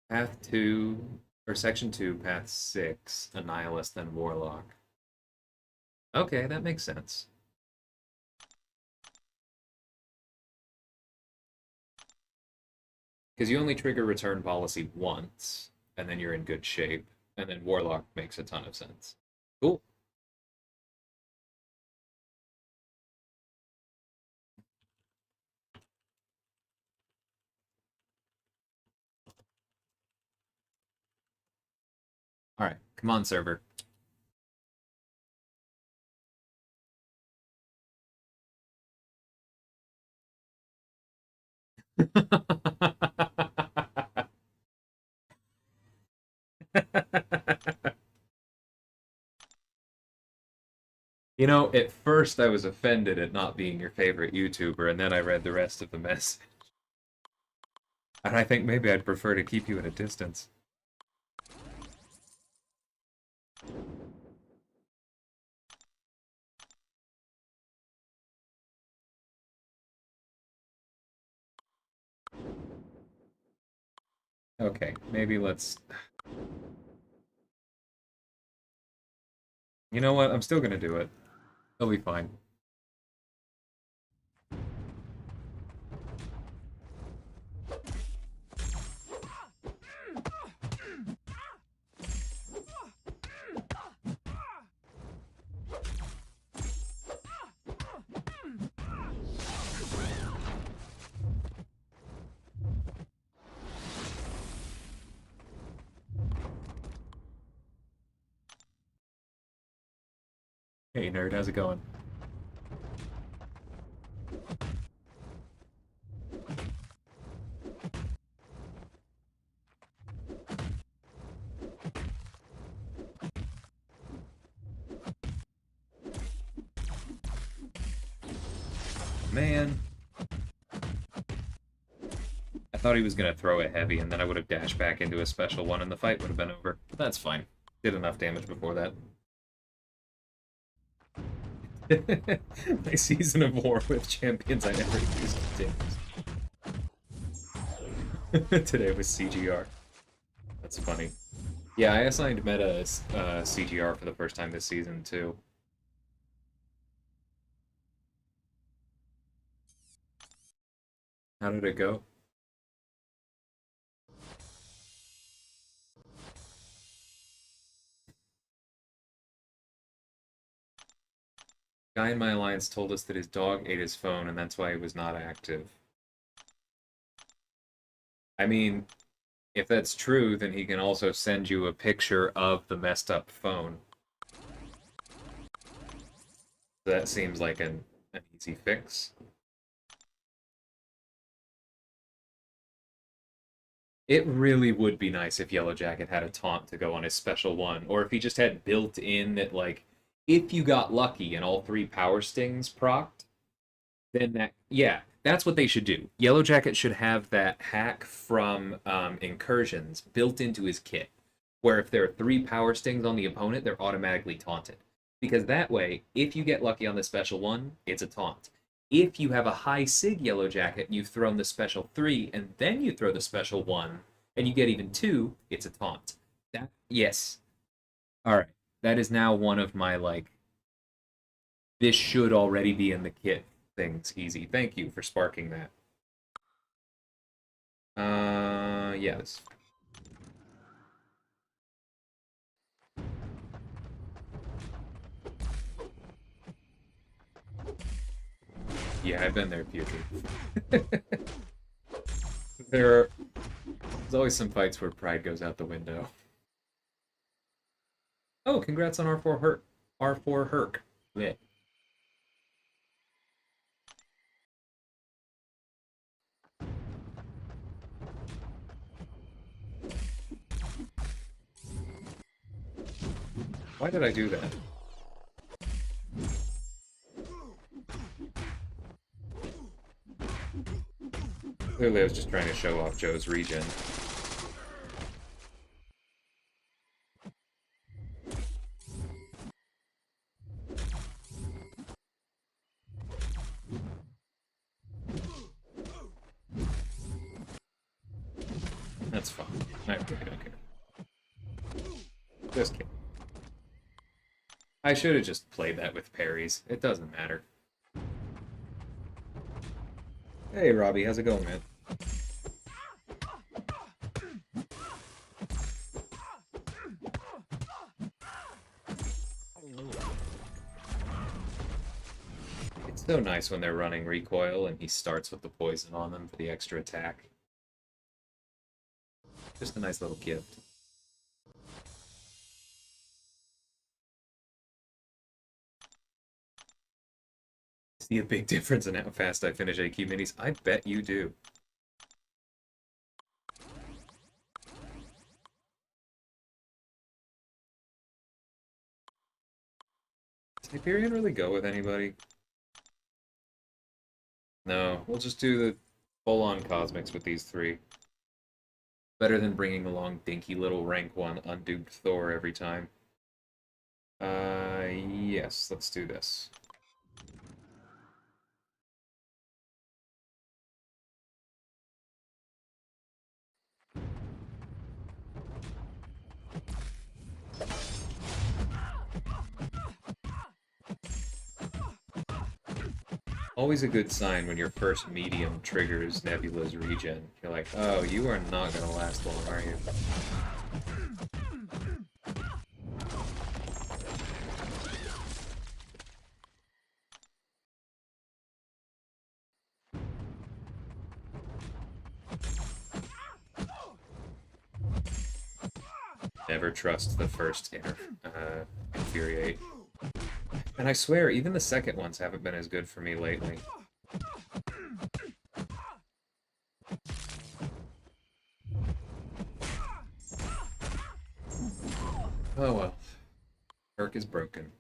Path 2, or Section 2, Path 6, Annihilus, then Warlock. Okay, that makes sense. Because you only trigger return policy once, and then you're in good shape, and then Warlock makes a ton of sense. Cool. Alright, come on, server. You know, at first I was offended at not being your favorite YouTuber, and then I read the rest of the message. And I think maybe I'd prefer to keep you at a distance. Okay, maybe let's... You know what? I'm still gonna do it. It'll be fine. Hey nerd, how's it going? Man. I thought he was going to throw it heavy, and then I would have dashed back into a special one, and the fight would have been over. But that's fine. Did enough damage before that. My season of war with champions I never used continues. Today was CGR. That's funny. Yeah, I assigned meta CGR for the first time this season, too. How did it go? Guy in my alliance told us that his dog ate his phone, and that's why he was not active. I mean, if that's true, then he can also send you a picture of the messed up phone. That seems like an easy fix. It really would be nice if Yellow Jacket had a taunt to go on his special one, or if he just had built in that, like, if you got lucky and all 3 power stings procced, then that, yeah, that's what they should do. Yellow Jacket should have that hack from Incursions built into his kit, where if there are 3 power stings on the opponent, they're automatically taunted. Because that way, if you get lucky on the special one, it's a taunt. If you have a high Sig Yellow Jacket and you've thrown the special 3 and then you throw the special 1 and you get even 2, it's a taunt. That, yes. Alright. That is now one of my, like, this should already be in the kit things easy. Thank you for sparking that. Yes. Yeah, I've been there, Pewter. There's always some fights where pride goes out the window. Oh, congrats on R4 Herc. R4 Herc. Blech. Why did I do that? Clearly I was just trying to show off Joe's regen. That's fine. I don't care. Just kidding. I should have just played that with parries. It doesn't matter. Hey, Robbie, how's it going, man? It's so nice when they're running recoil and he starts with the poison on them for the extra attack. Just a nice little gift. See a big difference in how fast I finish AQ minis? I bet you do. Does Hyperion really go with anybody? No, we'll just do the full-on Cosmics with these 3. Better than bringing along dinky little rank 1 unduped Thor every time. Yes, let's do this. Always a good sign when your first medium triggers Nebula's regen. You're like, oh, you are not gonna last long, are you? Never trust the first infuriate. And I swear, even the second ones haven't been as good for me lately. Oh well. Herc is broken.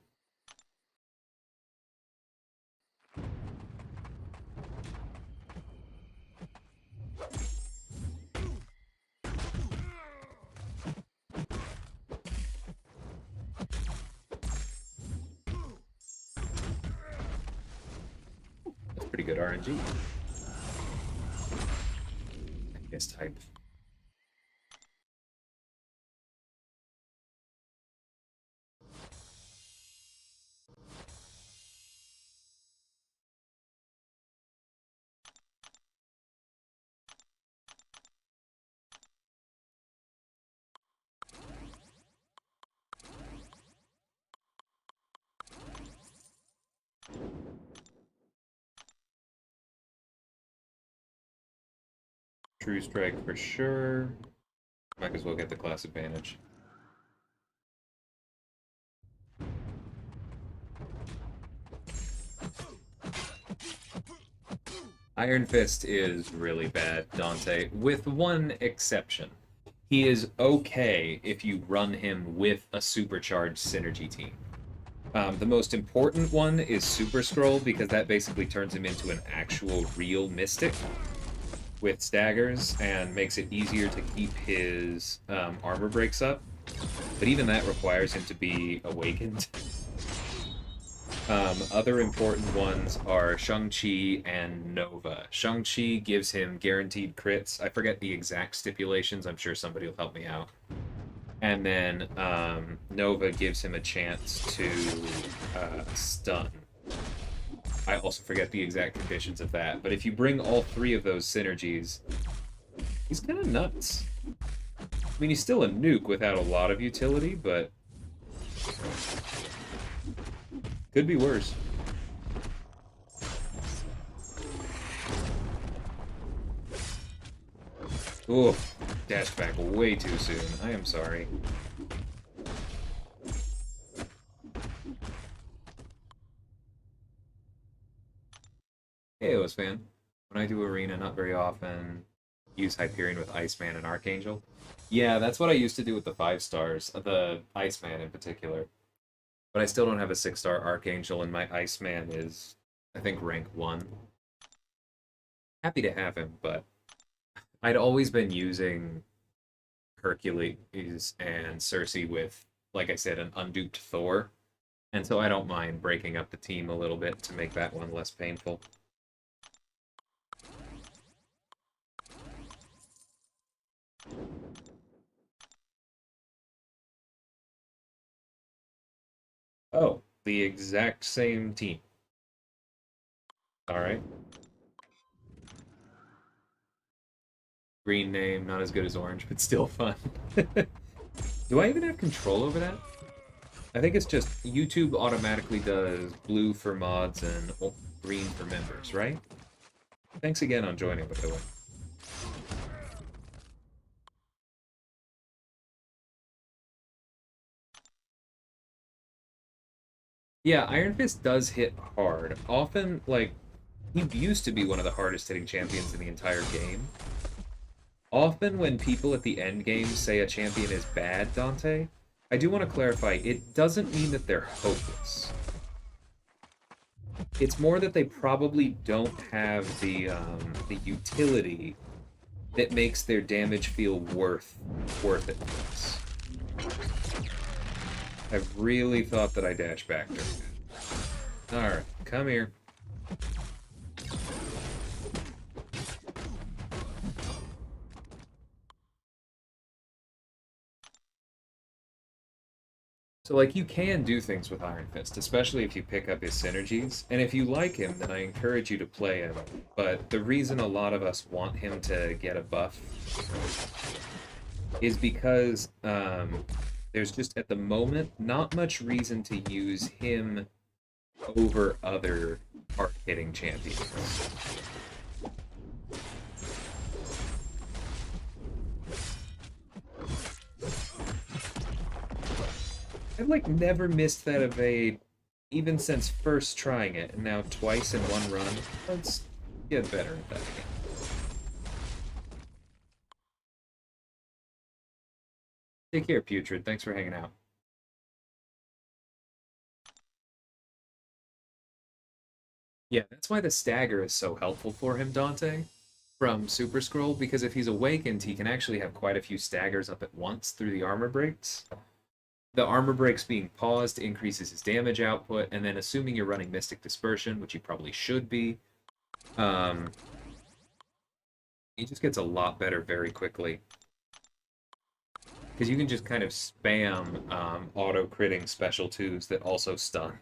That's pretty good RNG. I guess type. True strike for sure. Might as well get the class advantage. Iron Fist is really bad, Dante, with one exception. He is okay if you run him with a supercharged synergy team. The most important one is Super Scroll, because that basically turns him into an actual real mystic with staggers and makes it easier to keep his armor breaks up. But even that requires him to be awakened. Other important ones are Shang-Chi and Nova. Shang-Chi gives him guaranteed crits. I forget the exact stipulations. I'm sure somebody will help me out. And then Nova gives him a chance to stun. I also forget the exact conditions of that. But if you bring all three of those synergies, he's kind of nuts. I mean, he's still a nuke without a lot of utility, but could be worse. Oof, dashed back way too soon. I am sorry. Hey, OS fan. When I do Arena, not very often, use Hyperion with Iceman and Archangel. Yeah, that's what I used to do with the 5 stars, the Iceman in particular. But I still don't have a 6-star Archangel, and my Iceman is, I think, rank 1. Happy to have him, but I'd always been using Hercules and Cersei with, like I said, an unduped Thor. And so I don't mind breaking up the team a little bit to make that one less painful. Oh, the exact same team. Alright. Green name, not as good as orange, but still fun. Do I even have control over that? I think it's just YouTube automatically does blue for mods and green for members, right? Thanks again on joining, by the way. Yeah, Iron Fist does hit hard. Often, like, he used to be one of the hardest hitting champions in the entire game. Often when people at the end game say a champion is bad, Dante, I do want to clarify, it doesn't mean that they're hopeless. It's more that they probably don't have the utility that makes their damage feel worth it to us. I really thought that I dashed back there. Alright, come here. So, like, you can do things with Iron Fist, especially if you pick up his synergies. And if you like him, then I encourage you to play him. But the reason a lot of us want him to get a buff is because there's just, at the moment, not much reason to use him over other hard-hitting champions. I've, like, never missed that evade Even since first trying it, and now twice in one run, let's get better at that again. Take care, Putrid. Thanks for hanging out. Yeah, that's why the stagger is so helpful for him, Dante, from Super Scroll, because if he's awakened, he can actually have quite a few staggers up at once through the armor breaks. The armor breaks being paused increases his damage output, and then assuming you're running Mystic Dispersion, which you probably should be, um, he just gets a lot better very quickly. Because you can just kind of spam auto-critting special 2s that also stun.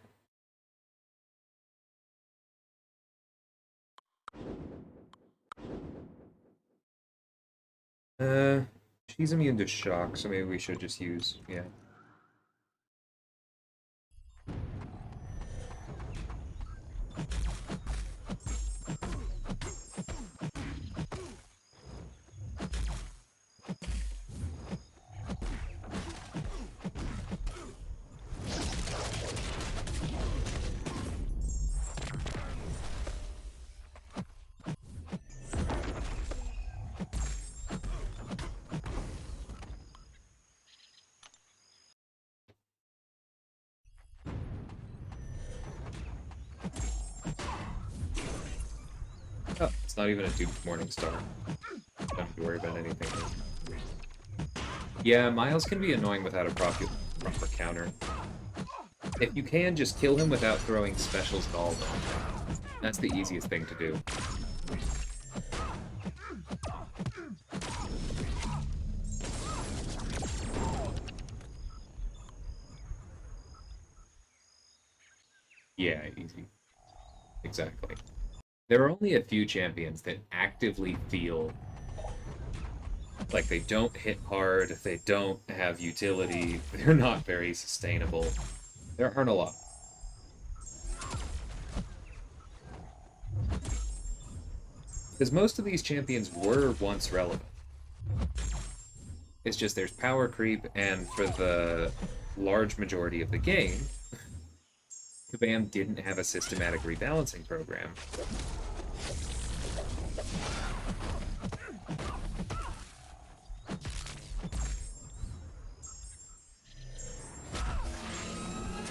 Uh, she's immune to shock, so maybe we should just use, yeah. Oh, it's not even a duped Morningstar. Don't have to worry about anything. Yeah, Miles can be annoying without a proper counter. If you can, just kill him without throwing specials at all, though. That's the easiest thing to do. Yeah, easy. Exactly. There are only a few champions that actively feel like they don't hit hard, they don't have utility, they're not very sustainable. There aren't a lot. Because most of these champions were once relevant. It's just there's power creep, and for the large majority of the game, Kabam didn't have a systematic rebalancing program.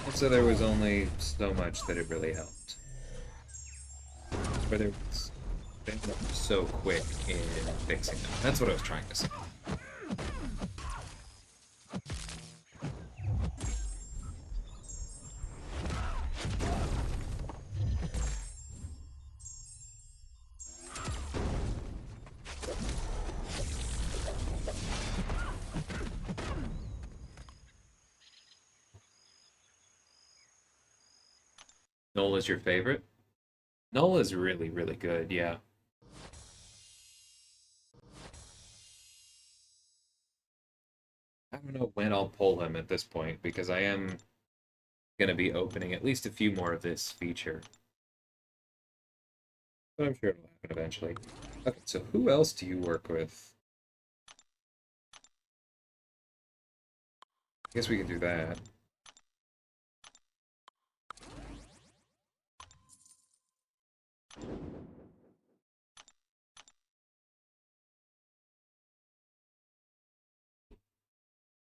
And so there was only so much that it really helped. Or there was so quick in fixing them. That's what I was trying to say. Null is your favorite? Null is really, really good, yeah. I don't know when I'll pull him at this point, because I am going to be opening at least a few more of this feature. But I'm sure it'll happen eventually. Okay, so who else do you work with? I guess we can do that.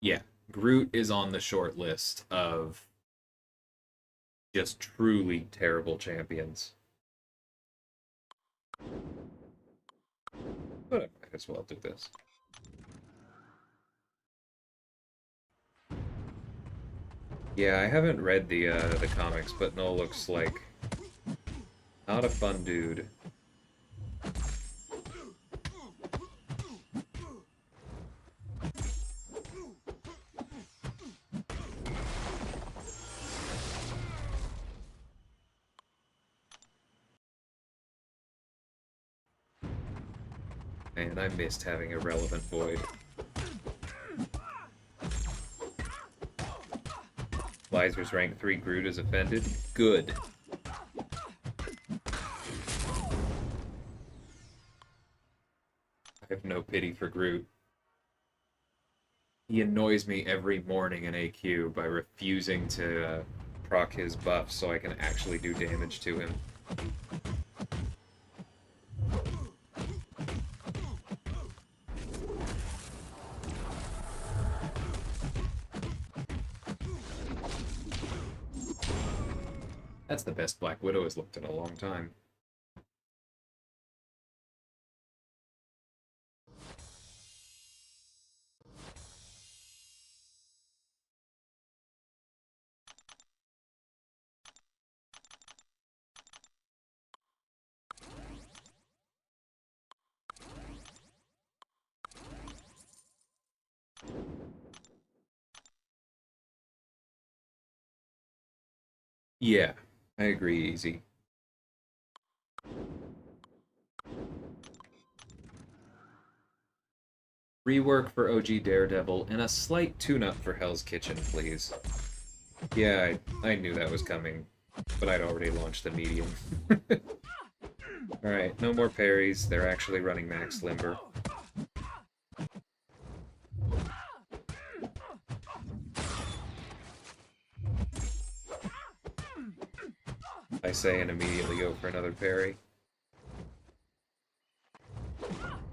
Yeah, Groot is on the short list of just truly terrible champions. But I might as well do this. Yeah, I haven't read the comics, but Null looks like not a fun dude. Man, I missed having a relevant void. Liser's rank 3 Groot is offended. Good. I have no pity for Groot. He annoys me every morning in AQ by refusing to proc his buff so I can actually do damage to him. That's the best Black Widow has looked in a long time. Yeah, I agree, Easy. Rework for OG Daredevil and a slight tune-up for Hell's Kitchen, please. Yeah, I knew that was coming, but I'd already launched the medium. Alright, no more parries. They're actually running max limber. I say and immediately go for another parry.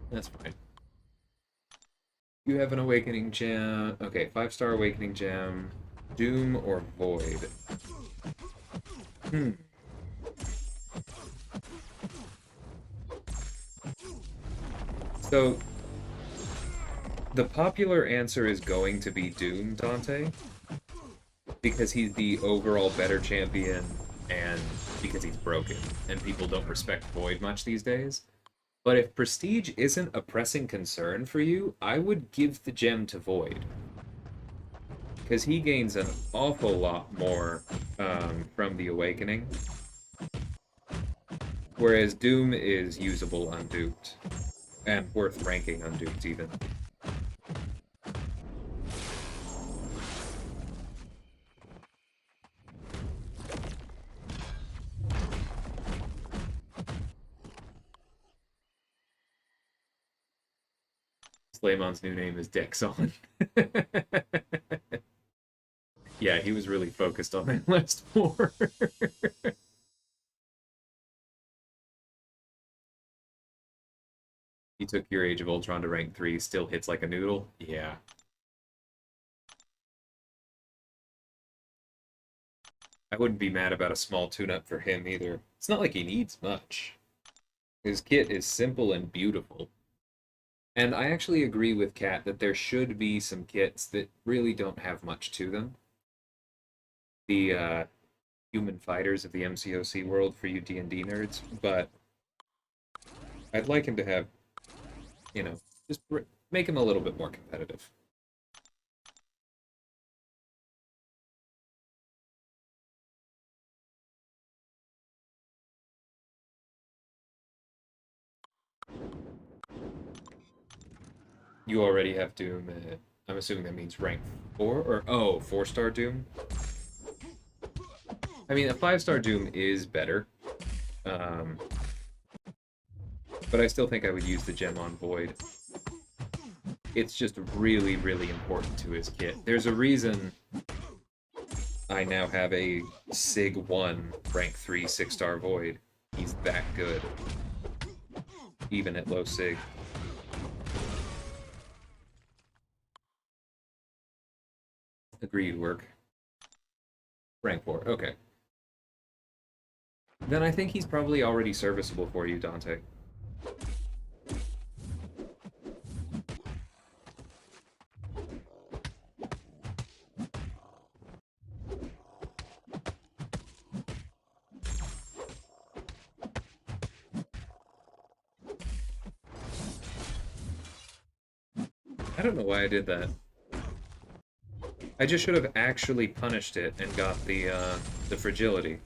That's fine. You have an Awakening Gem. Okay, 5-star Awakening Gem. Doom or Void? So, the popular answer is going to be Doom, Dante. Because he's the overall better champion, and because he's broken, and people don't respect Void much these days. But if Prestige isn't a pressing concern for you, I would give the gem to Void. Because he gains an awful lot more from the Awakening. Whereas Doom is usable unduped. And worth ranking unduped, even. Slaymon's new name is Dexon. Yeah, he was really focused on that last war. He took your Age of Ultron to rank 3, still hits like a noodle? Yeah. I wouldn't be mad about a small tune-up for him either. It's not like he needs much. His kit is simple and beautiful. And I actually agree with Kat that there should be some kits that really don't have much to them. The human fighters of the MCOC world for you D&D nerds, but I'd like him to have, you know, just make him a little bit more competitive. You already have Doom at, I'm assuming that means rank 4, or, oh, 4-star Doom? I mean, a 5-star Doom is better. But I still think I would use the gem on Void. It's just really, really important to his kit. There's a reason I now have a Sig 1 rank 3 6-star Void. He's that good. Even at low Sig. Agreed, work. Rank 4, okay. Then I think he's probably already serviceable for you, Dante. I don't know why I did that. I just should have actually punished it and got the fragility.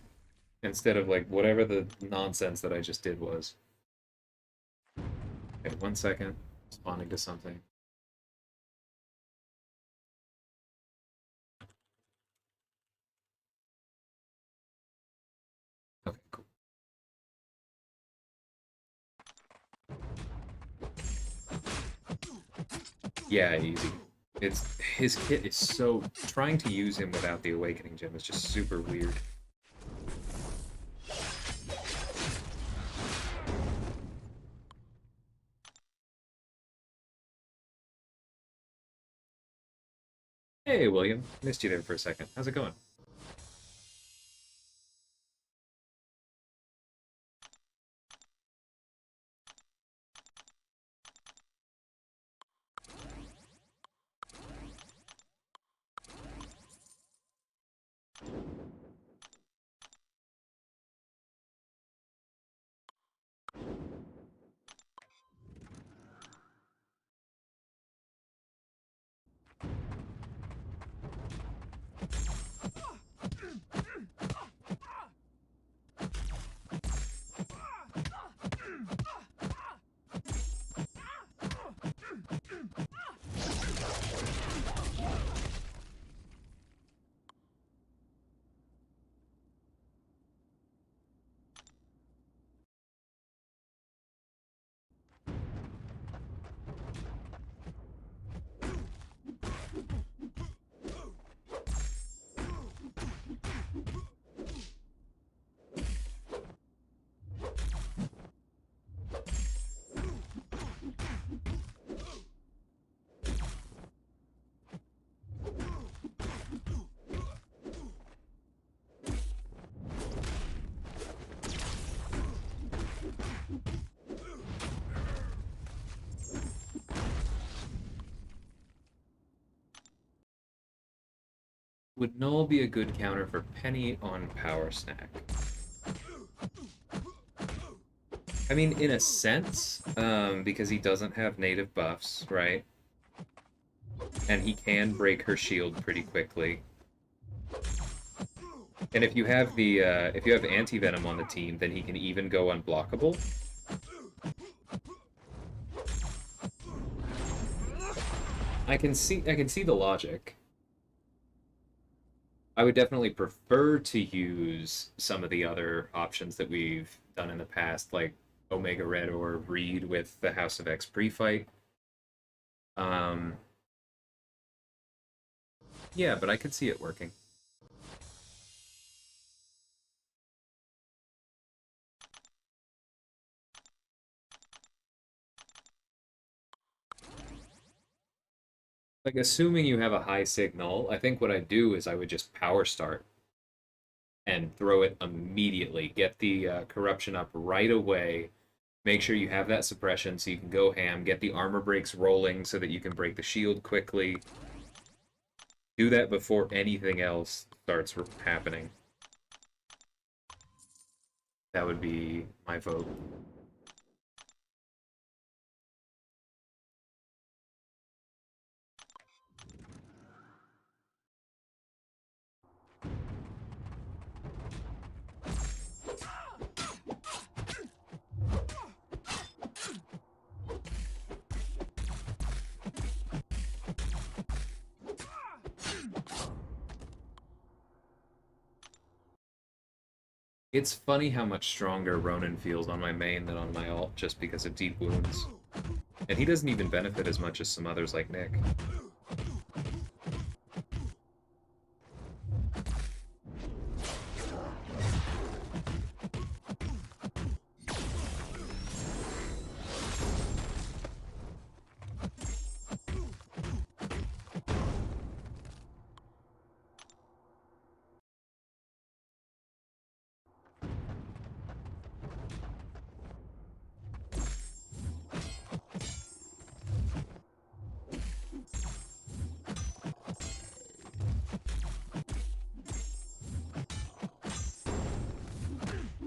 Instead of, like, whatever the nonsense that I just did was. Okay, 1 second. Responding to something. Okay, cool. Yeah, easy. It's his kit is so trying to use him without the awakening gem is just super weird. Hey William, missed you there for a second. How's it going? Would Null be a good counter for Penny on Power Snack? I mean, in a sense, because he doesn't have native buffs, right? And he can break her shield pretty quickly. And if you have anti-venom on the team, then he can even go unblockable. I can see the logic. I would definitely prefer to use some of the other options that we've done in the past, like Omega Red or Reed with the House of X pre-fight. Um, yeah, but I could see it working. Like, assuming you have a high signal, I think what I'd do is I would just power start and throw it immediately. Get the corruption up right away. Make sure you have that suppression so you can go ham. Get the armor breaks rolling so that you can break the shield quickly. Do that before anything else starts happening. That would be my vote. It's funny how much stronger Ronan feels on my main than on my alt just because of deep wounds. And he doesn't even benefit as much as some others like Nick.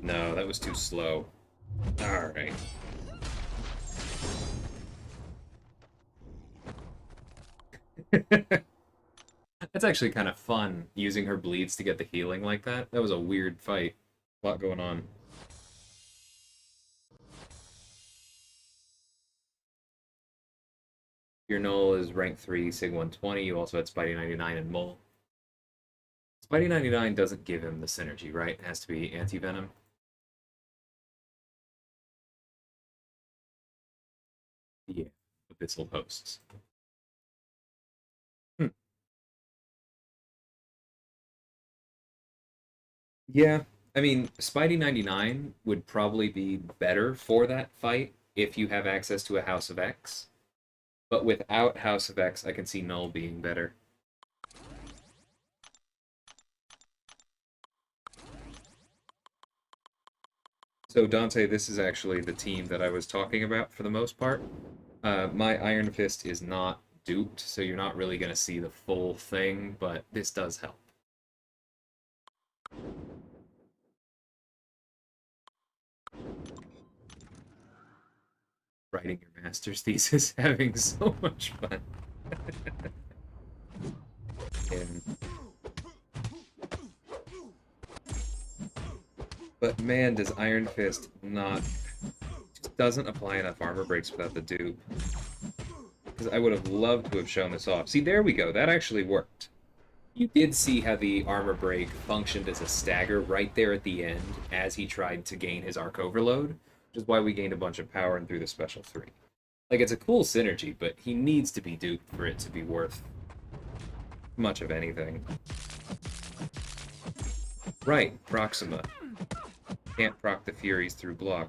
No, that was too slow. Alright. That's actually kind of fun, using her bleeds to get the healing like that. That was a weird fight. A lot going on. Your Null is rank 3, Sig 120. You also had Spidey 99 and Mole. Spidey 99 doesn't give him the synergy, right? It has to be anti-venom. Yeah, Abyssal Hosts. Yeah, I mean, Spidey 99 would probably be better for that fight if you have access to a House of X. But without House of X, I can see Null being better. So Dante, this is actually the team that I was talking about for the most part. My Iron Fist is not duped, so you're not really going to see the full thing, but this does help. Writing your master's thesis, having so much fun. And, but man, does Iron Fist not just doesn't apply enough armor breaks without the dupe. Because I would have loved to have shown this off. See, there we go. That actually worked. You did see how the armor break functioned as a stagger right there at the end as he tried to gain his arc overload, which is why we gained a bunch of power and threw the special 3. Like, it's a cool synergy, but he needs to be duped for it to be worth much of anything. Right, Proxima. Can't proc the Furies through block.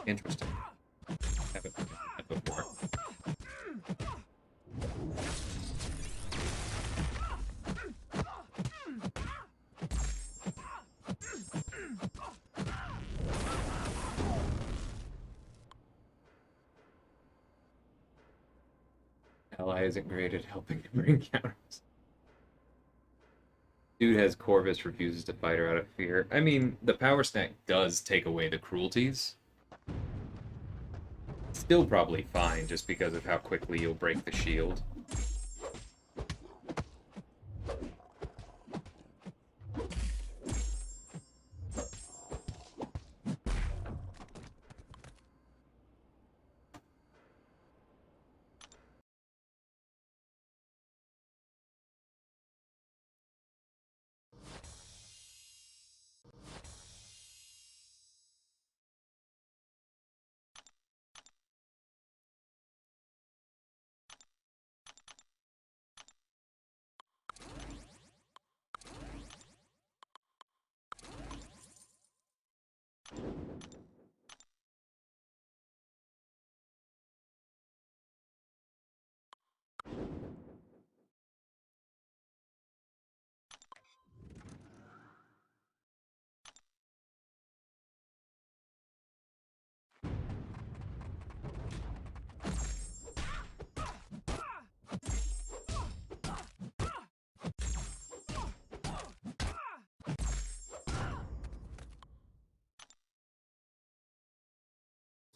Interesting. Haven't done that before. Ally isn't great at helping to bring counters. Dude has Corvus, refuses to fight her out of fear. I mean, the power stack does take away the cruelties. Still probably fine, just because of how quickly you'll break the shield.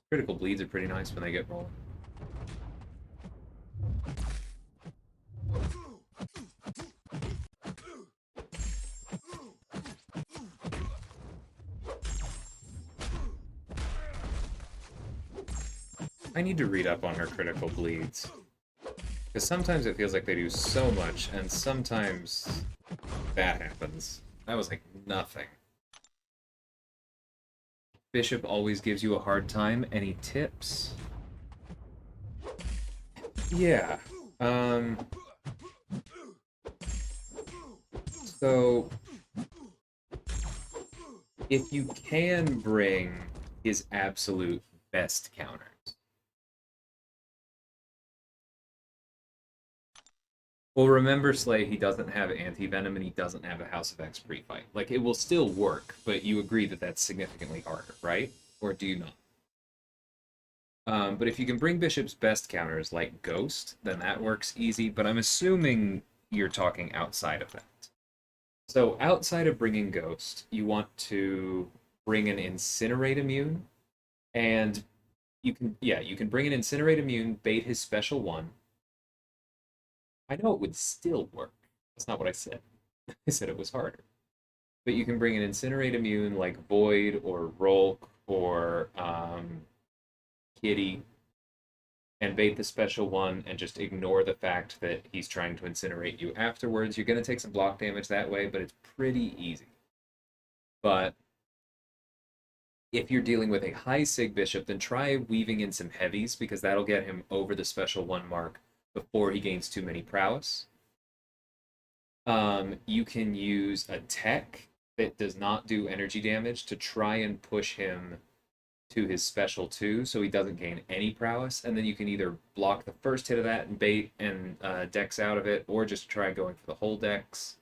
Critical bleeds are pretty nice when they get rolling. I need to read up on her critical bleeds. Because sometimes it feels like they do so much, and sometimes that happens. That was like nothing. Bishop always gives you a hard time. Any tips? Yeah. So if you can bring his absolute best counters. Well, remember, Slay, he doesn't have anti-venom and he doesn't have a House of X pre-fight. Like, it will still work, but you agree that that's significantly harder, right? Or do you not? But if you can bring Bishop's best counters, like Ghost, then that works easy, but I'm assuming you're talking outside of that. So outside of bringing Ghost, you want to bring an Incinerate Immune, and you can bring an Incinerate Immune, bait his special 1. I know it would still work. That's not what I said. I said it was harder. But you can bring an Incinerate Immune like Void or Rolk or Kitty and bait the special 1 and just ignore the fact that he's trying to incinerate you afterwards. You're going to take some block damage that way, but it's pretty easy. But if you're dealing with a high Sig Bishop, then try weaving in some heavies because that'll get him over the special 1 mark before he gains too many prowess. You can use a tech that does not do energy damage to try and push him to his special 2 so he doesn't gain any prowess, and then you can either block the first hit of that and bait and dex out of it, or just try going for the whole dex.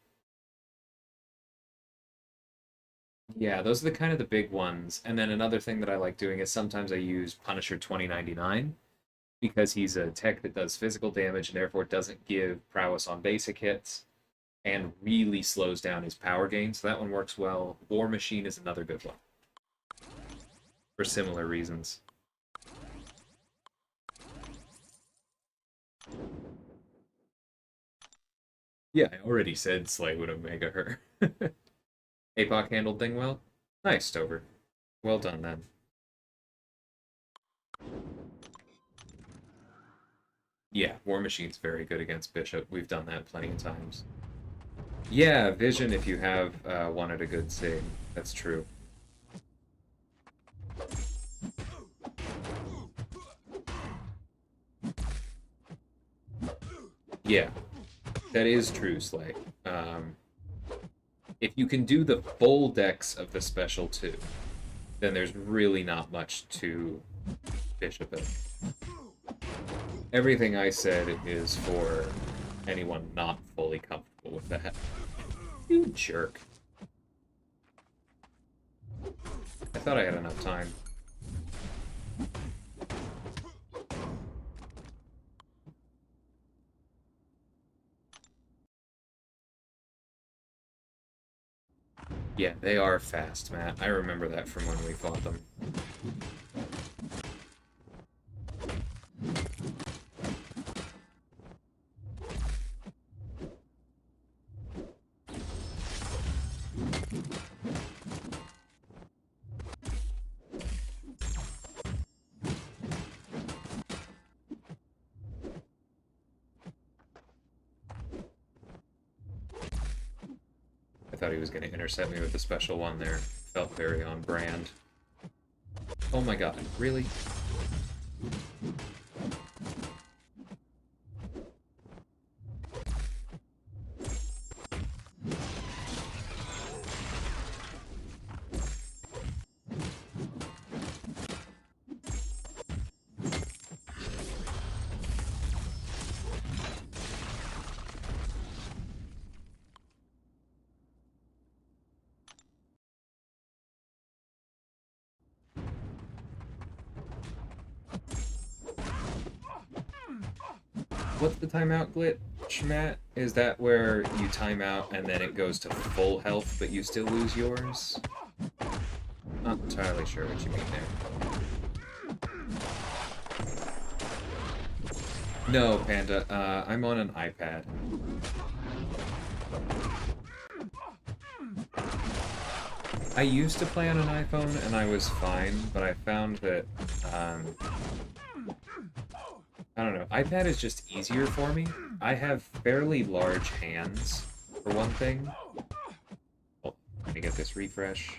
Yeah, those are the kind of the big ones. And then another thing that I like doing is sometimes I use Punisher 2099 because he's a tech that does physical damage and therefore doesn't give prowess on basic hits and really slows down his power gain. So that one works well. War Machine is another good one for similar reasons. Yeah, I already said Slay would Omega her. Apoc handled thing well. Nice, Stover. Well done then. Yeah, War Machine's very good against Bishop. We've done that plenty of times. Yeah, Vision if you have one at a good sig. That's true. Yeah, that is true, Slay. If you can do the full dex of the special 2, then there's really not much to Bishop it. Everything I said is for anyone not fully comfortable with that. You jerk. I thought I had enough time. Yeah, they are fast, Matt. I remember that from when we fought them. I thought he was going to intercept me with the special one there. Felt very on brand. Oh my god, really? What's the timeout glitch, Matt? Is that where you time out and then it goes to full health, but you still lose yours? Not entirely sure what you mean there. No, Panda. I'm on an iPad. I used to play on an iPhone and I was fine, but I found that I don't know. iPad is just easier for me. I have fairly large hands, for one thing. Oh, let me get this refresh.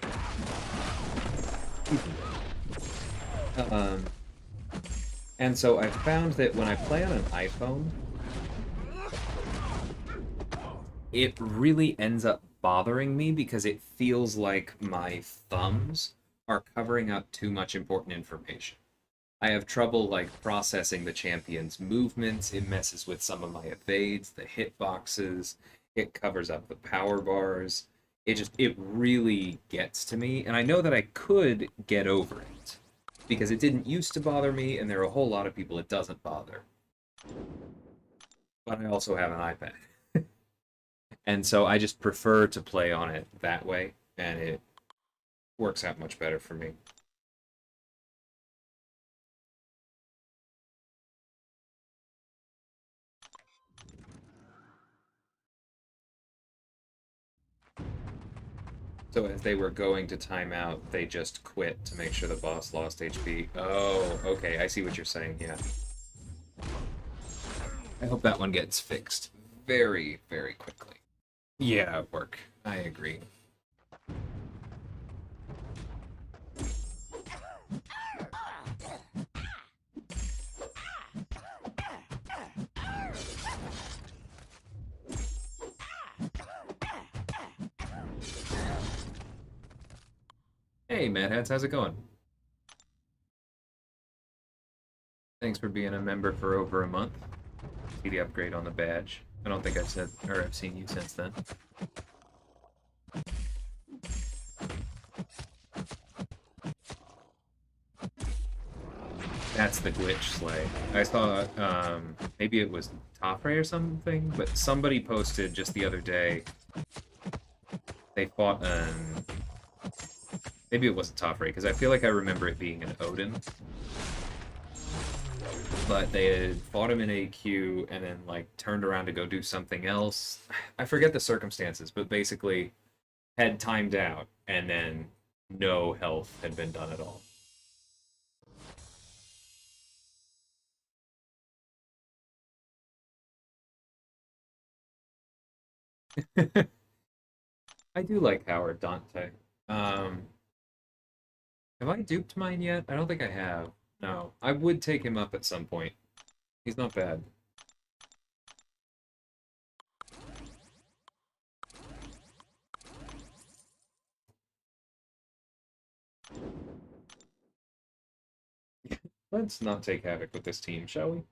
And so I found that when I play on an iPhone, it really ends up bothering me because it feels like my thumbs are covering up too much important information. I have trouble like processing the champion's movements. It messes with some of my evades, the hitboxes. It covers up the power bars. It really gets to me, and I know that I could get over it because it didn't used to bother me, and there are a whole lot of people it doesn't bother. But I also have an iPad. And so I just prefer to play on it that way, and it works out much better for me. So as they were going to timeout, they just quit to make sure the boss lost HP. Oh, okay, I see what you're saying, yeah. I hope that one gets fixed very, very quickly. Yeah, work. I agree. Hey, Mad Hats, how's it going? Thanks for being a member for over a month. See the upgrade on the badge. I don't think I've said or I've seen you since then. That's the glitch slay. I saw maybe it was Tafre or something, but somebody posted just the other day they fought an maybe it wasn't Tafre because I feel like I remember it being an Odin, but they had fought him in AQ and then like turned around to go do something else. I forget the circumstances, but basically had timed out and then no health had been done at all. I do like Howard Dante. Um, have I duped mine yet? I don't think I have. No, I would take him up at some point. He's not bad. Let's not take havoc with this team, shall we?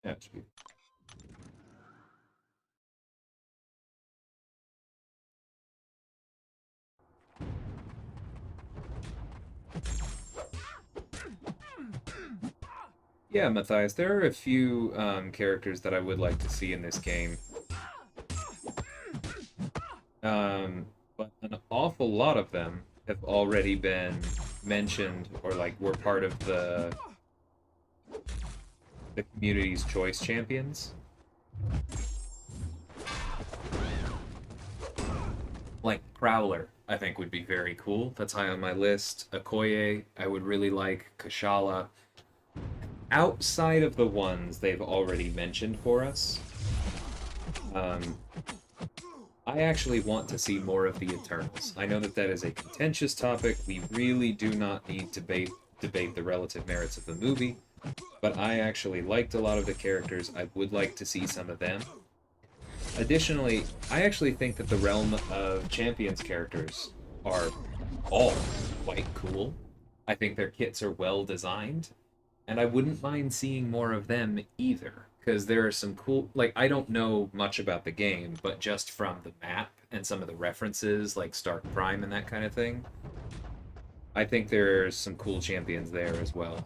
Yeah, it should be. Yeah, Matthias, there are a few characters that I would like to see in this game. But an awful lot of them have already been mentioned or like were part of the community's choice champions. Like Prowler, I think would be very cool. That's high on my list. Okoye, I would really like. Kashala. Outside of the ones they've already mentioned for us, um, I actually want to see more of the Eternals. I know that that is a contentious topic. We really do not need to debate the relative merits of the movie, but I actually liked a lot of the characters. I would like to see some of them. Additionally, I actually think that the realm of Champions characters are all quite cool. I think their kits are well designed, and I wouldn't mind seeing more of them either. Because there are some cool, like, I don't know much about the game, but just from the map and some of the references, like Stark Prime and that kind of thing, I think there's some cool champions there as well.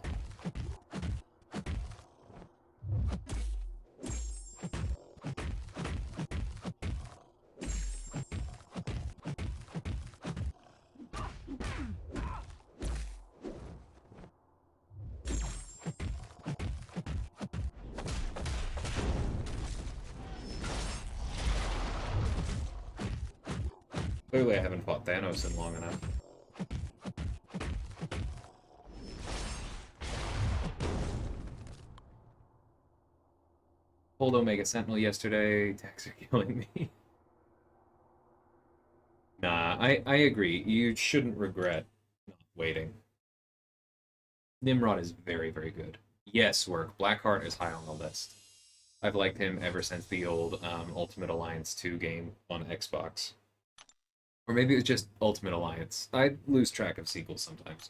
Clearly, I haven't fought Thanos in long enough. Pulled Omega Sentinel yesterday. Attacks are killing me. Nah, I agree. You shouldn't regret not waiting. Nimrod is very, very good. Yes, work. Blackheart is high on the list. I've liked him ever since the old Ultimate Alliance 2 game on Xbox. Or maybe it was just Ultimate Alliance. I lose track of sequels sometimes.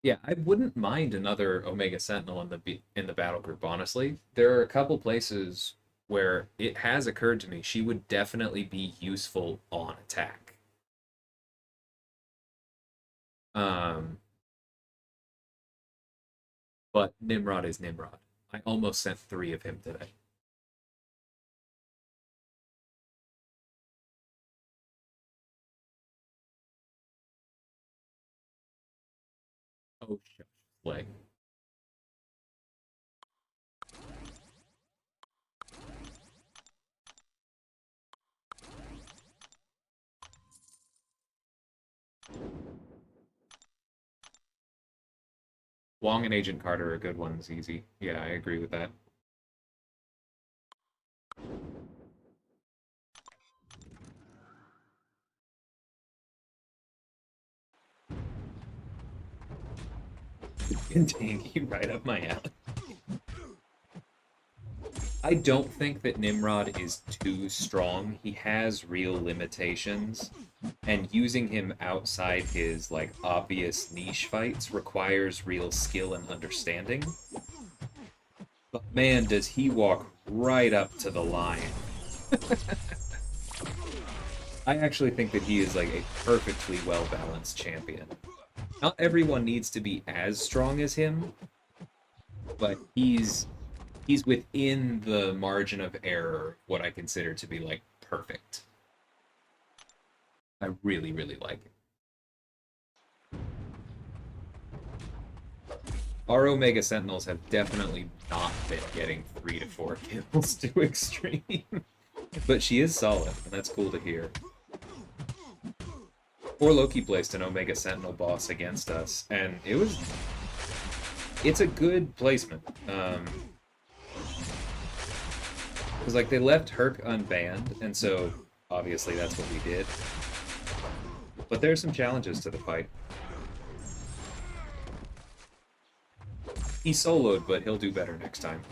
Yeah, I wouldn't mind another Omega Sentinel in the battle group, honestly. There are a couple places where it has occurred to me she would definitely be useful on attack. Um, but Nimrod is Nimrod. I almost sent 3 of him today. Oh, shush. Slay. Wong and Agent Carter are good ones, easy. Yeah, I agree with that. Tanky right up my alley. I don't think that Nimrod is too strong. He has real limitations, and using him outside his like obvious niche fights requires real skill and understanding. But man, does he walk right up to the line. I actually think that he is like a perfectly well-balanced champion. Not everyone needs to be as strong as him, but he's within the margin of error, what I consider to be like perfect. I really, really like it. Our Omega Sentinels have definitely not been getting 3 to 4 kills to extreme. But she is solid, and that's cool to hear. Or Loki placed an Omega Sentinel boss against us, and it's a good placement. Because like they left Herc unbanned, and so obviously that's what we did. But there's some challenges to the fight. He soloed, but he'll do better next time.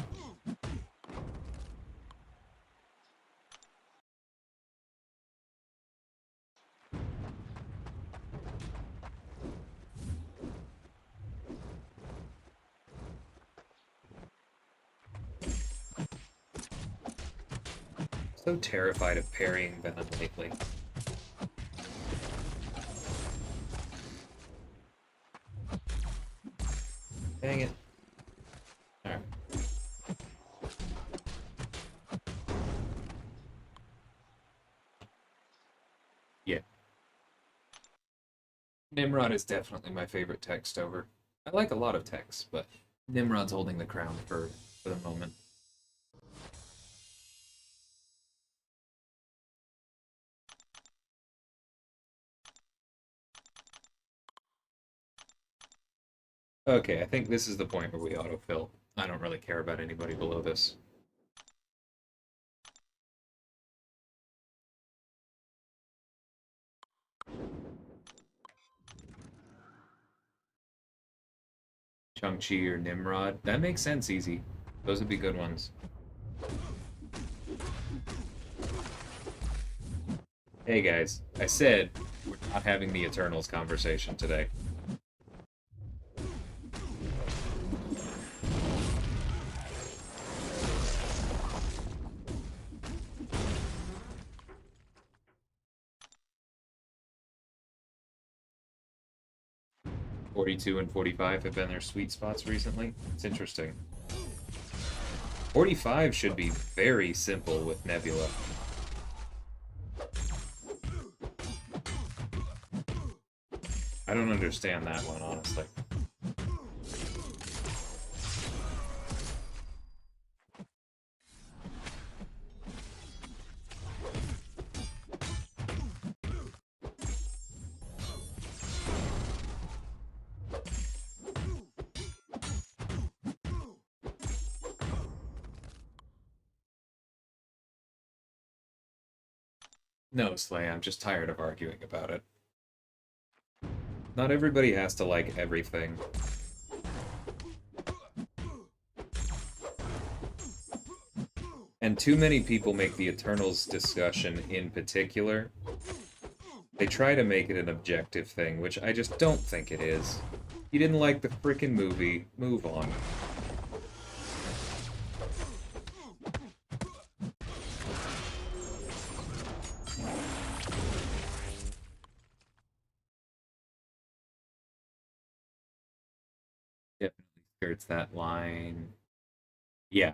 So terrified of parrying Venom lately. Dang it. Alright. Yeah. Nimrod is definitely my favorite text over. I like a lot of texts, but Nimrod's holding the crown for the moment. Okay, I think this is the point where we autofill. I don't really care about anybody below this. Chang-Chi or Nimrod. That makes sense, Easy. Those would be good ones. Hey guys, I said we're not having the Eternals conversation today. 42 and 45 have been their sweet spots recently. It's interesting. 45 should be very simple with Nebula. I don't understand that one, honestly. No, Slay, I'm just tired of arguing about it. Not everybody has to like everything. And too many people make the Eternals discussion in particular. They try to make it an objective thing, which I just don't think it is. You didn't like the freaking movie, move on. Definitely skirts that line. Yeah,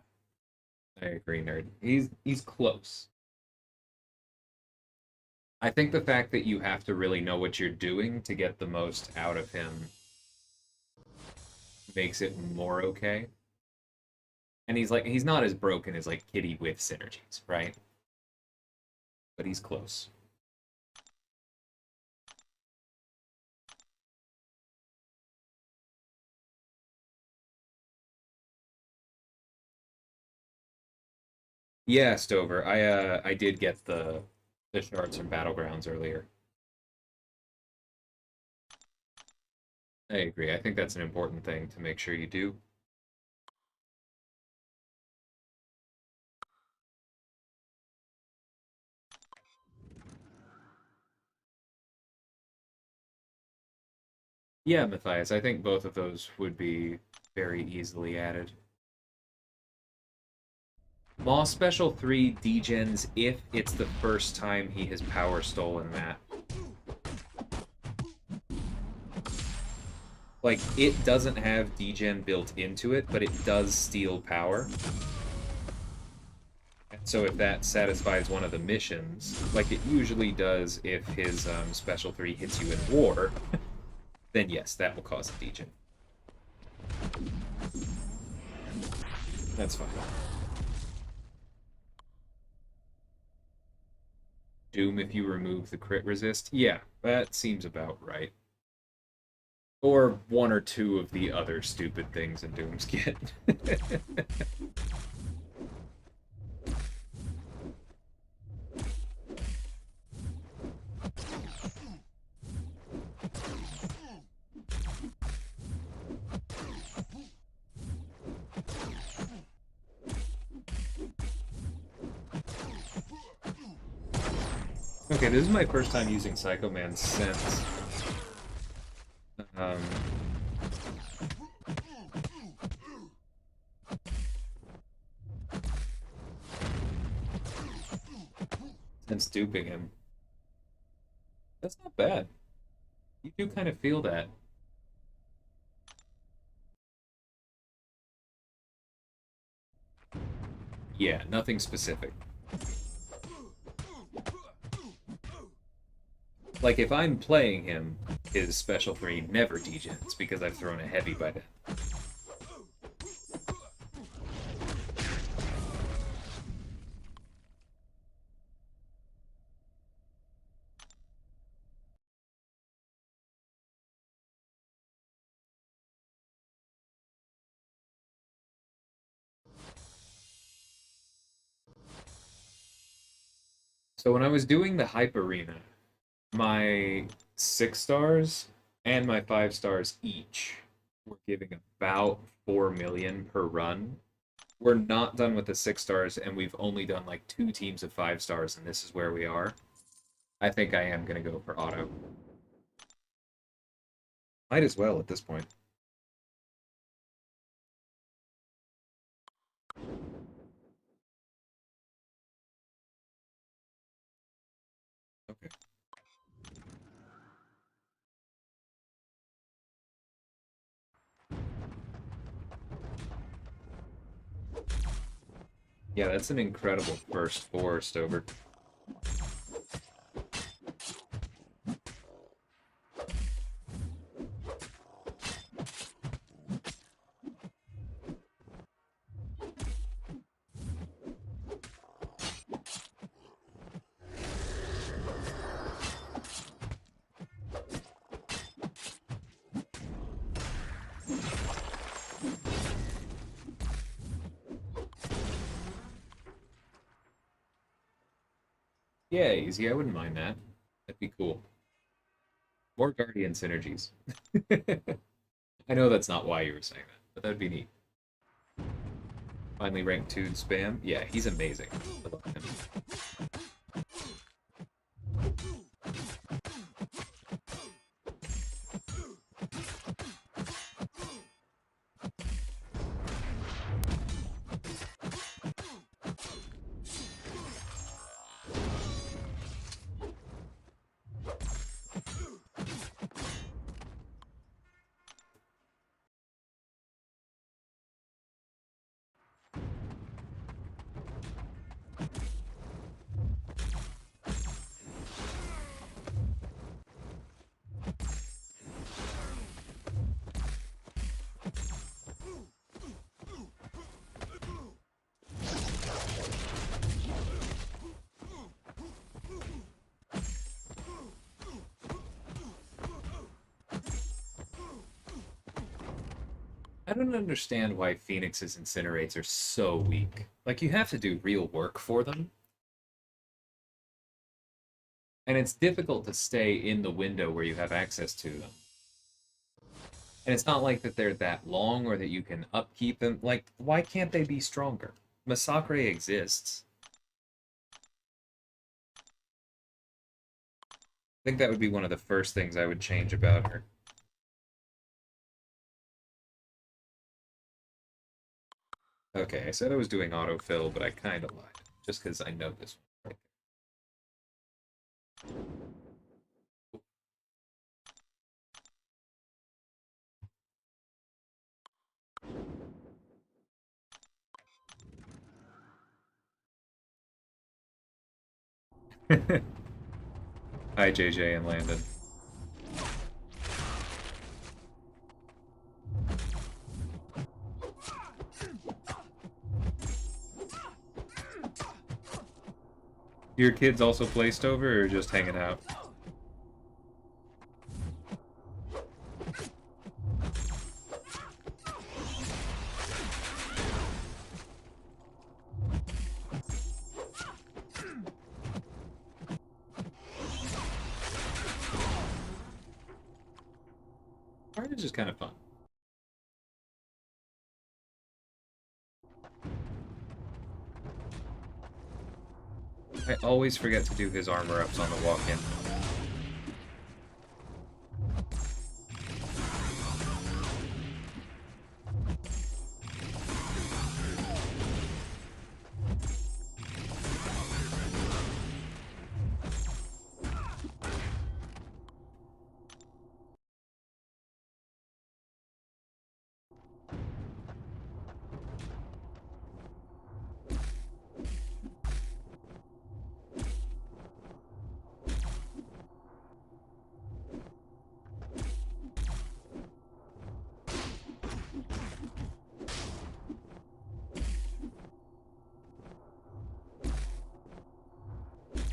I agree, nerd. He's close. I think the fact that you have to really know what you're doing to get the most out of him makes it more okay. And he's not as broken as like Kitty with synergies, right? But he's close. Yeah, Stover. I did get the shards from Battlegrounds earlier. I agree. I think that's an important thing to make sure you do. Yeah, Matthias, I think both of those would be very easily added. Moss Special 3 degens if it's the first time he has power stolen that. Like, it doesn't have degen built into it, but it does steal power. So if that satisfies one of the missions, like it usually does if his Special 3 hits you in war, then yes, that will cause a degen. That's fine. Doom if you remove the crit resist? Yeah, that seems about right. Or one or two of the other stupid things in Doom's kit. Okay, this is my first time using Psycho Man since um, duping him. That's not bad. You do kind of feel that. Yeah, nothing specific. Like, if I'm playing him, his Special 3 never degens because I've thrown a heavy by then. So when I was doing the Hype Arena, my 6 stars and my 5 stars each were giving about 4 million per run. We're not done with the 6 stars, and we've only done like 2 teams of 5 stars, and this is where we are. I think I am gonna go for auto. Might as well at this point. Okay. Yeah, that's an incredible first for Stover. Yeah, easy. I wouldn't mind that. That'd be cool. More Guardian synergies. I know that's not why you were saying that, but that'd be neat. Finally ranked 2 spam. Yeah, he's amazing. I love him. I don't understand why Phoenix's incinerates are so weak. Like, you have to do real work for them. And it's difficult to stay in the window where you have access to them. And it's not like that they're that long or that you can upkeep them. Like, why can't they be stronger? Massacre exists. I think that would be one of the first things I would change about her. Okay, I said I was doing autofill, but I kind of lied. Just because I know this one right there. Hi, JJ and Landon. Your kids also placed over or just hanging out? Art is just kind of fun. I always forget to do his armor ups on the walk-in.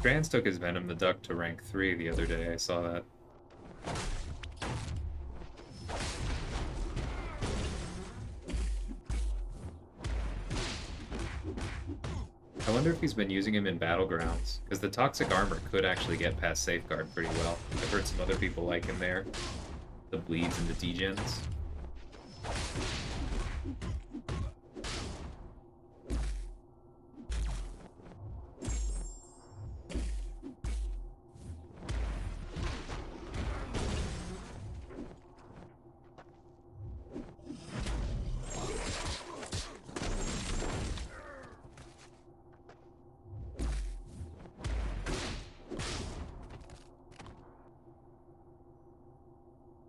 Trans took his Venom the Duck to rank 3 the other day, I saw that. I wonder if he's been using him in Battlegrounds, because the Toxic Armor could actually get past Safeguard pretty well. I've heard some other people like him there. The bleeds and the degens.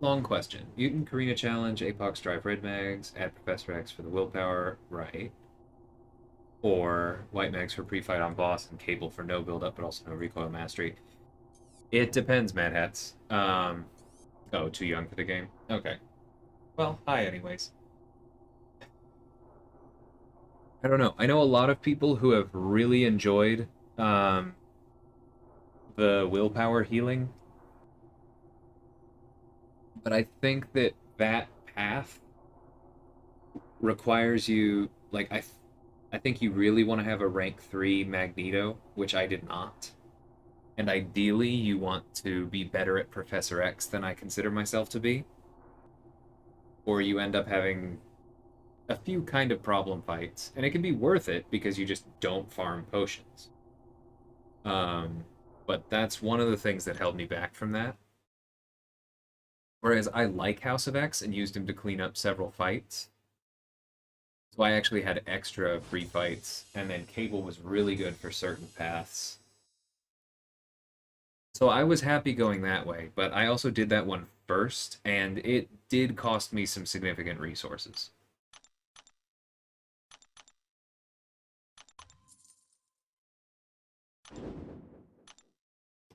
Long question. Mutant Karina Challenge, Apox Drive Red Mags, add Professor X for the willpower, right? Or White Mags for pre-fight on boss and Cable for no build-up but also no recoil mastery. It depends, Mad Hats. Oh, too young for the game? Okay. Well, hi anyways. I don't know. I know a lot of people who have really enjoyed um, the willpower healing, but I think that that path requires you I think you really want to have a rank 3 Magneto, which I did not. And ideally you want to be better at Professor X than I consider myself to be, or you end up having a few kind of problem fights, and it can be worth it because you just don't farm potions. Um, but that's one of the things that held me back from that. Whereas I like House of X and used him to clean up several fights. So I actually had extra free fights, and then Cable was really good for certain paths. So I was happy going that way, but I also did that one first, and it did cost me some significant resources.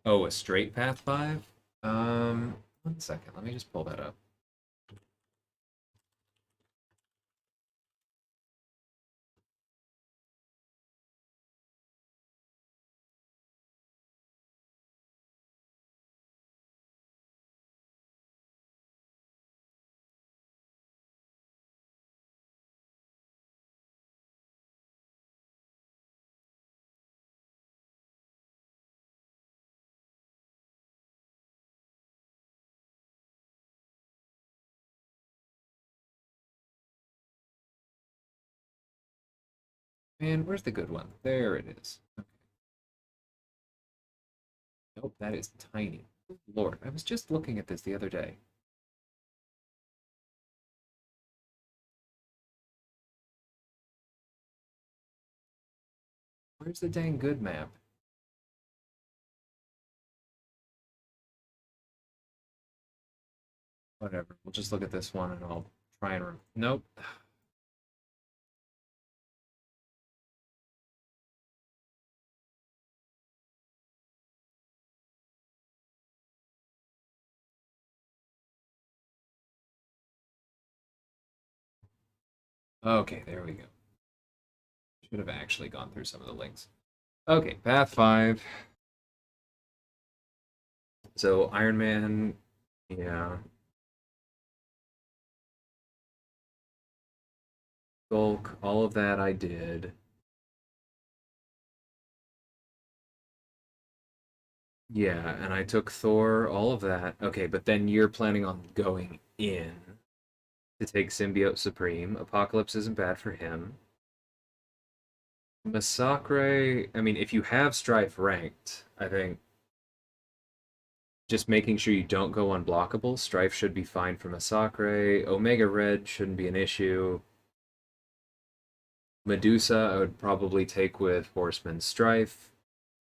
Oh, a straight path 5? 1 second, let me just pull that up. Man, where's the good one? There it is. Okay. Nope, that is tiny. Lord, I was just looking at this the other day. Where's the dang good map? Whatever. We'll just look at this one and I'll try and... Nope. Okay, there we go. Should have actually gone through some of the links. Okay, Path 5. So, Iron Man, yeah. Bulk, all of that I did. Yeah, and I took Thor, all of that. Okay, but then you're planning on going in to take Symbiote Supreme. Apocalypse isn't bad for him. Massacre, I mean, if you have Strife ranked, I think just making sure you don't go unblockable. Strife should be fine for Massacre. Omega Red shouldn't be an issue. Medusa, I would probably take with Horseman Strife.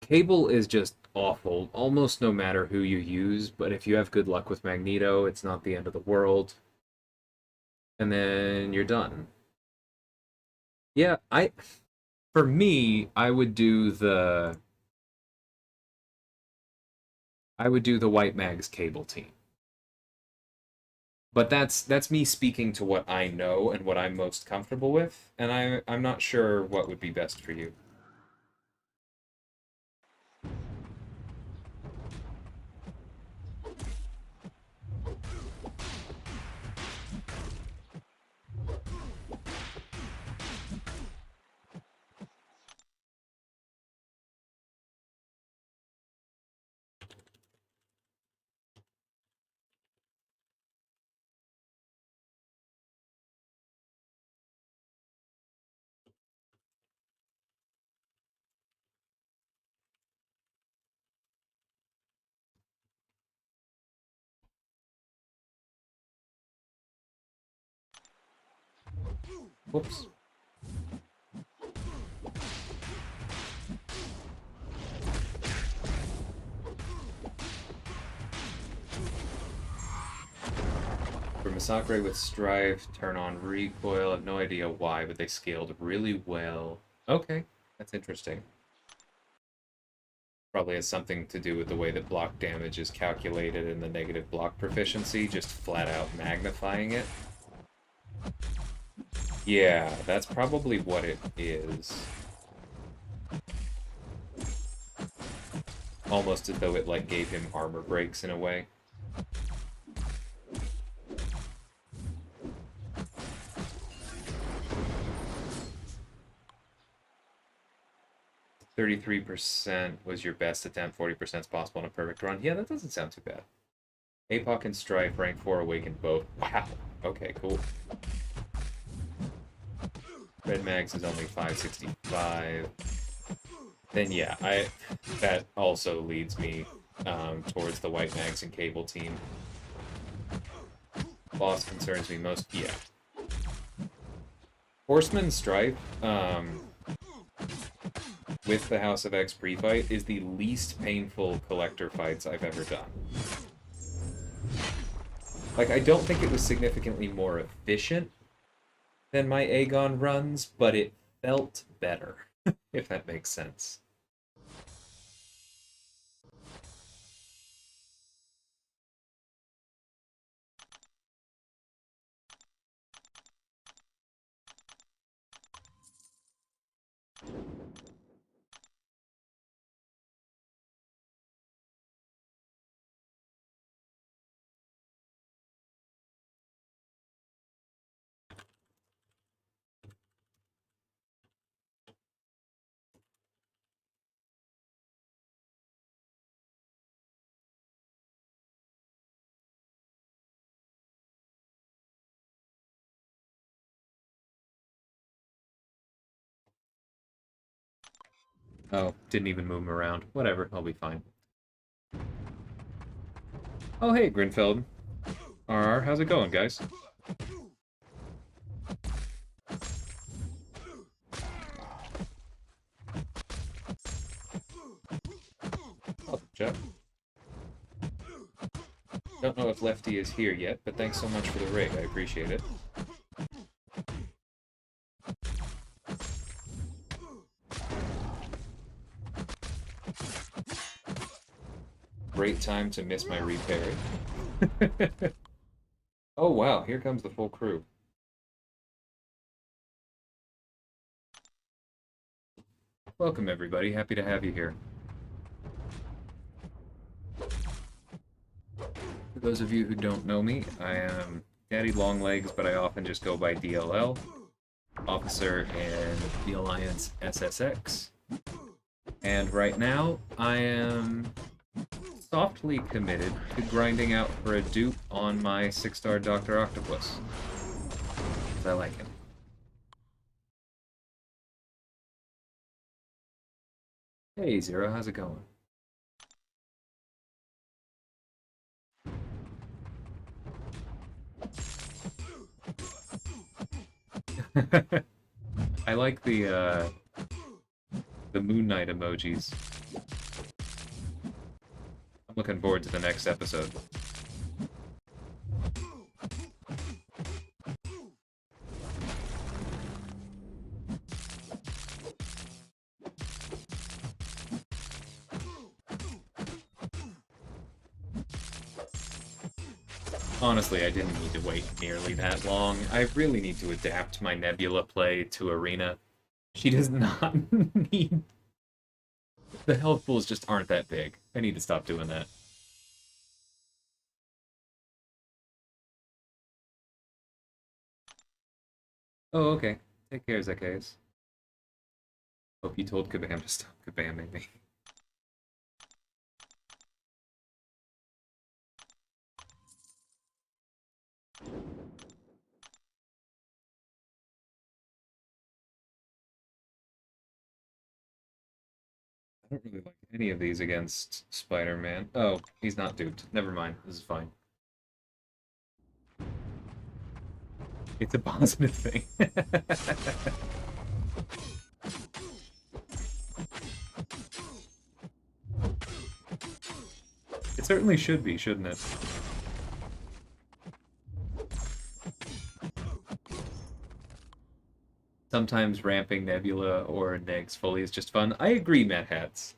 Cable is just awful, almost no matter who you use, but if you have good luck with Magneto, it's not the end of the world. And then you're done. Yeah, for me, I would do the White Mags Cable team. But that's me speaking to what I know and what I'm most comfortable with, and I'm not sure what would be best for you. Whoops. For Massacre with Strife, turn on recoil. I have no idea why, but they scaled really well. Okay, that's interesting. Probably has something to do with the way that block damage is calculated and the negative block proficiency, just flat out magnifying it. Yeah, that's probably what it is. Almost as though it like gave him armor breaks in a way. 33% was your best attempt, 40% is possible in a perfect run. Yeah, that doesn't sound too bad. Apoc and Strife, rank 4, awakened both. Wow. Okay, cool. Red Mags is only 565. Then yeah, that also leads me towards the White Mags and Cable team. Boss concerns me most. Yeah. Horseman Strife, with the House of X pre-fight, is the least painful collector fights I've ever done. Like, I don't think it was significantly more efficient than my Aegon runs, but it felt better, if that makes sense. Oh, didn't even move him around. Whatever, I'll be fine. Oh, hey, Grinfeld. RR, how's it going, guys? chat. Don't know if Lefty is here yet, but thanks so much for the raid. I appreciate it. Great time to miss my repair. Oh wow, here comes the full crew. Welcome everybody, happy to have you here. For those of you who don't know me, I am Daddy Longlegs, but I often just go by DLL, officer in the Alliance SSX. And right now, I am softly committed to grinding out for a dupe on my 6-star Dr. Octopus. I like him. Hey Zero, how's it going? I like the Moon Knight emojis. I'm looking forward to the next episode. Honestly, I didn't need to wait nearly that long. I really need to adapt my Nebula play to Arena. She does not need... The health pools just aren't that big. I need to stop doing that. Oh, okay. Take care, Zacchaeus. Hope you told Kabam to stop Kabamming me. I don't really like any of these against Spider-Man. Oh, he's not duped. Never mind. This is fine. It's a positive thing. It certainly should be, shouldn't it? Sometimes ramping Nebula or Negs fully is just fun. I agree, Mad Hats.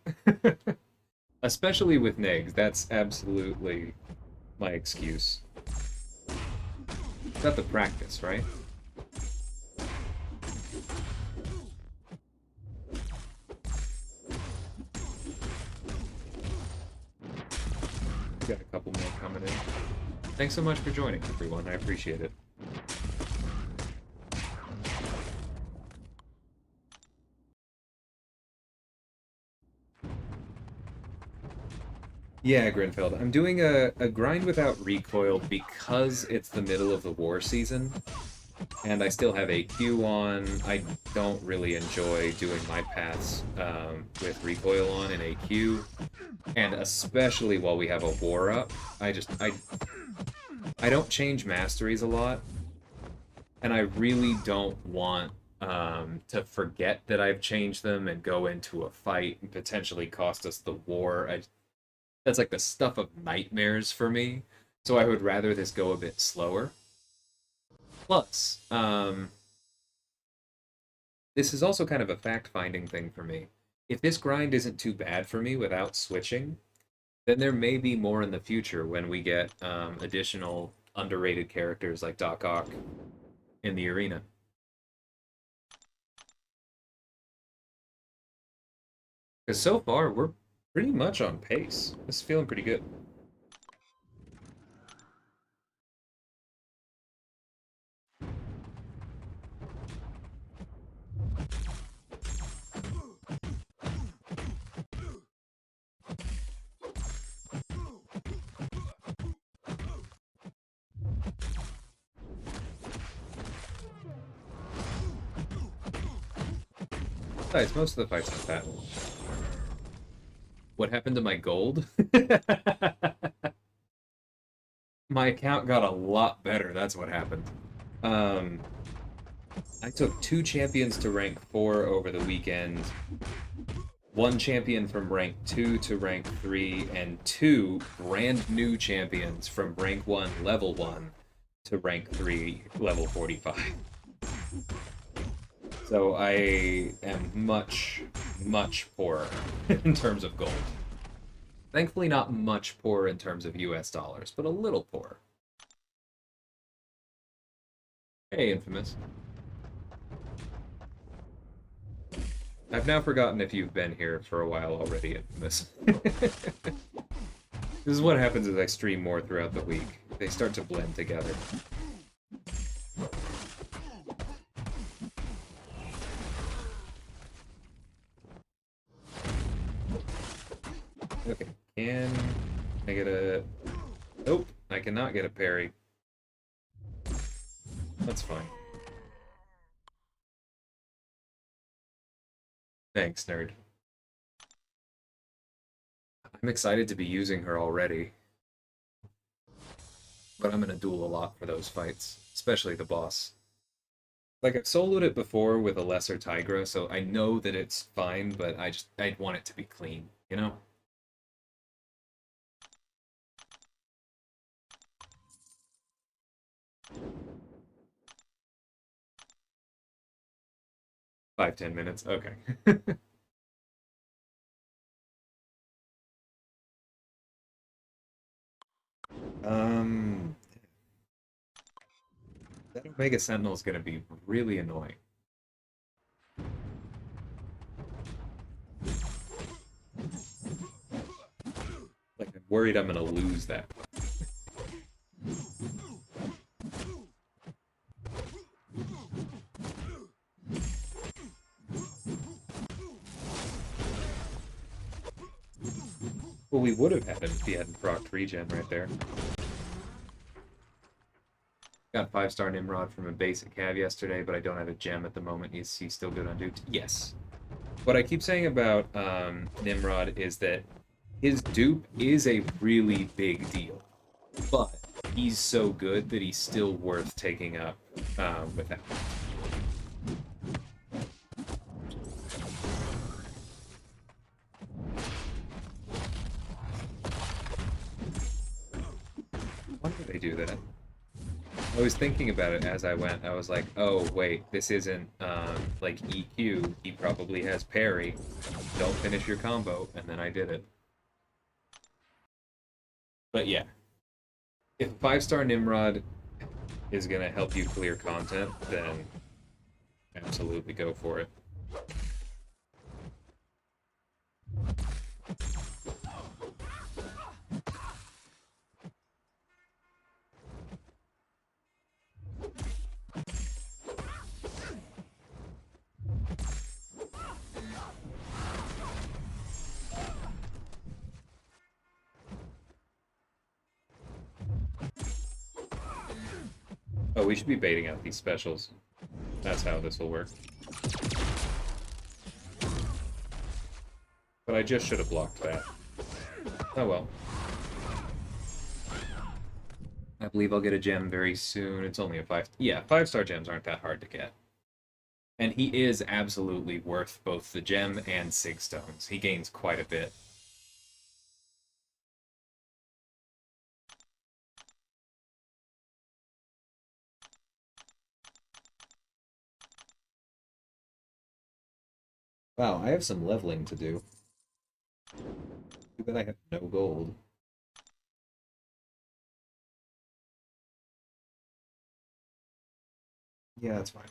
Especially with Negs, that's absolutely my excuse. Got the practice, right? Got a couple more coming in. Thanks so much for joining, everyone. I appreciate it. Yeah, Grinfeld. I'm doing a grind without recoil because it's the middle of the war season, and I still have AQ on. I don't really enjoy doing my paths with recoil on in AQ, and especially while we have a war up, I don't change masteries a lot, and I really don't want to forget that I've changed them and go into a fight and potentially cost us the war. That's like the stuff of nightmares for me, so I would rather this go a bit slower. Plus, this is also kind of a fact-finding thing for me. If this grind isn't too bad for me without switching, then there may be more in the future when we get additional underrated characters like Doc Ock in the arena. Because so far, we're pretty much on pace. This is feeling pretty good. Besides, most of the fights are that. What happened to my gold? My account got a lot better, that's what happened. I took 2 champions to rank 4 over the weekend, one champion from rank 2 to rank 3, and two brand new champions from rank 1, level 1 to rank 3, level 45. So I am much, much poorer in terms of gold. Thankfully not much poorer in terms of US dollars, but a little poorer. Hey, Infamous. I've now forgotten if you've been here for a while already, Infamous. This is what happens as I stream more throughout the week. They start to blend together. Okay, can I get a... Nope, I cannot get a parry. That's fine. Thanks, nerd. I'm excited to be using her already. But I'm gonna duel a lot for those fights, especially the boss. Like, I've soloed it before with a lesser Tigra, so I know that it's fine, but I'd want it to be clean, you know? Five, 10 minutes, okay. Um, that Omega Sentinel is gonna be really annoying. Like, I'm worried I'm gonna lose that. Well, we would have had him if he hadn't procced regen right there. Got 5-star Nimrod from a basic cav yesterday, but I don't have a gem at the moment. Is he still good on dude? Yes. What I keep saying about Nimrod is that his dupe is a really big deal, but he's so good that he's still worth taking up without. Why do they do that? I was thinking about it as I went. I was like, oh, wait, this isn't, like, EQ. He probably has parry. Don't finish your combo. And then I did it. But yeah. If 5-star Nimrod is going to help you clear content, then absolutely go for it. Oh, we should be baiting out these specials. That's how this will work. But I just should have blocked that. Oh well. I believe I'll get a gem very soon. It's only a 5... Yeah, 5-star gems aren't that hard to get. And he is absolutely worth both the gem and Sig Stones. He gains quite a bit. Wow, I have some leveling to do. Too bad I have no gold. Yeah, that's fine.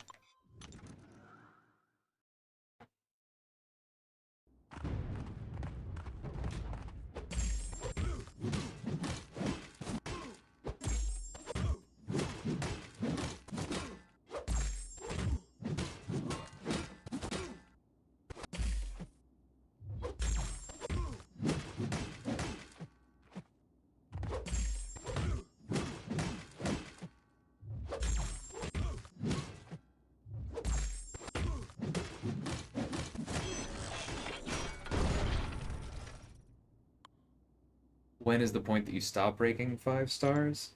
When is the point that you stop breaking 5 stars?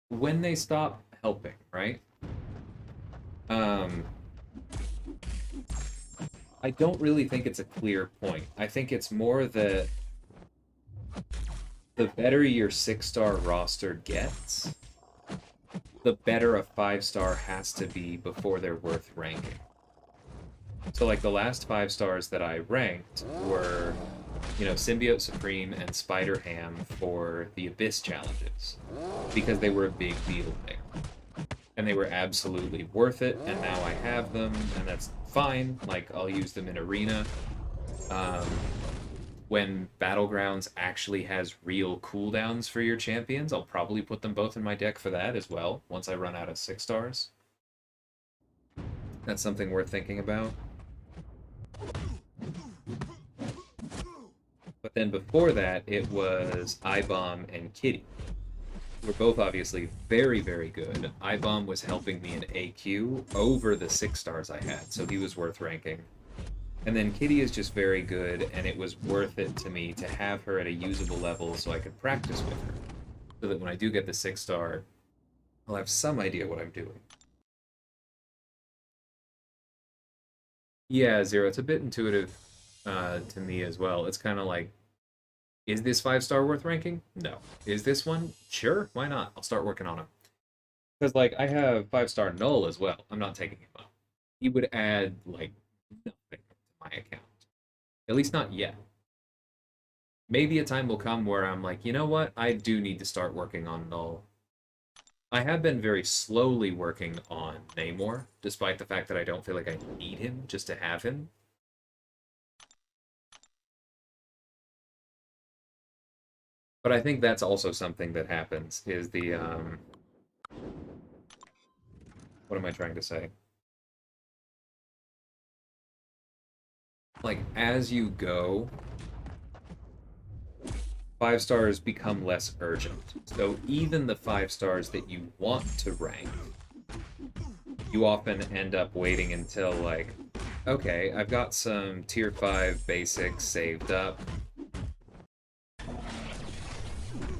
When they stop helping, right? I don't really think it's a clear point. I think it's more that the better your 6-star roster gets, the better a 5-star has to be before they're worth ranking. So like the last 5 stars that I ranked were, Symbiote Supreme and Spider Ham for the Abyss challenges because they were a big deal there. And they were absolutely worth it, and now I have them, and that's fine. Like, I'll use them in Arena. When Battlegrounds actually has real cooldowns for your champions, I'll probably put them both in my deck for that as well, once I run out of 6 stars. That's something worth thinking about. But then before that, it was iBomb and Kitty. Were both obviously very, very good. iBomb was helping me in AQ over the 6 stars I had, so he was worth ranking. And then Kitty is just very good, and it was worth it to me to have her at a usable level so I could practice with her. So that when I do get the 6-star, I'll have some idea what I'm doing. Yeah, Zero, it's a bit intuitive to me as well. It's kind of like, is this 5-star worth ranking? No. Is this one? Sure, why not? I'll start working on him. Because, like, I have 5-star Null as well. I'm not taking him up. He would add, like, nothing to my account. At least not yet. Maybe a time will come where I'm like, you know what? I do need to start working on Null. I have been very slowly working on Namor, despite the fact that I don't feel like I need him just to have him. But I think that's also something that happens, is the, what am I trying to say? Like, as you go, 5 stars become less urgent. So even the 5 stars that you want to rank, you often end up waiting until, like, okay, I've got some tier 5 basics saved up.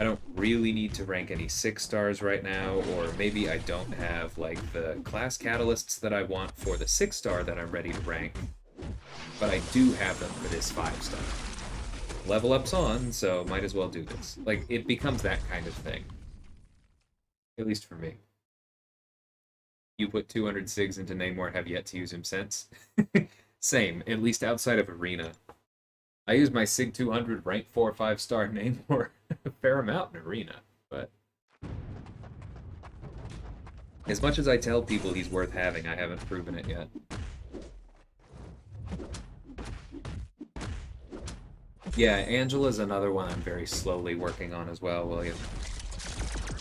I don't really need to rank any 6 stars right now, or maybe I don't have, like, the class catalysts that I want for the 6-star that I'm ready to rank, but I do have them for this 5-star. Level up's on, so might as well do this. Like, it becomes that kind of thing. At least for me. You put 200 SIGs into Namor, have yet to use him since. Same, at least outside of Arena. I use my SIG 200 rank 4 or 5-star Namor a fair amount in Arena, but as much as I tell people he's worth having, I haven't proven it yet. Yeah, Angela's another one I'm very slowly working on as well, William.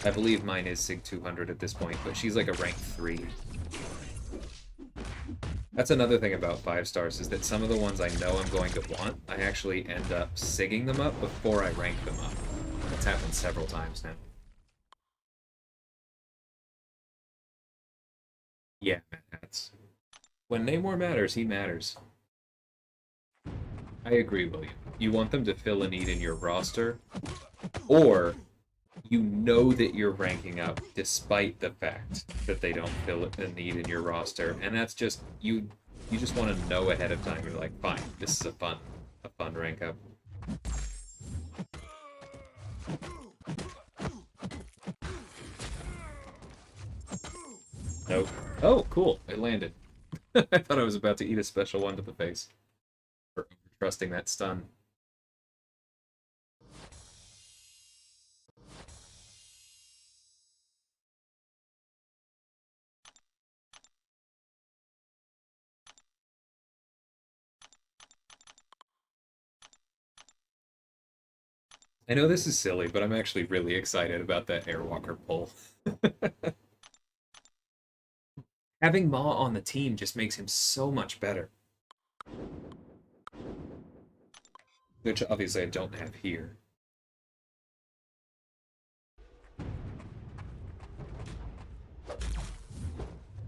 I believe mine is SIG 200 at this point, but she's like a rank 3. That's another thing about 5 stars, is that some of the ones I know I'm going to want, I actually end up SIGing them up before I rank them up. That's happened several times now. Yeah, that's... When Namor matters, he matters. I agree, William. You want them to fill a need in your roster, or you know that you're ranking up despite the fact that they don't fill a need in your roster, and that's just you just want to know ahead of time. You're like, fine, this is a fun rank up. Nope. Oh, cool. It landed. I thought I was about to eat a special one to the face for trusting that stun. I know this is silly, but I'm actually really excited about that Airwalker pull. Having Ma on the team just makes him so much better. Which obviously I don't have here.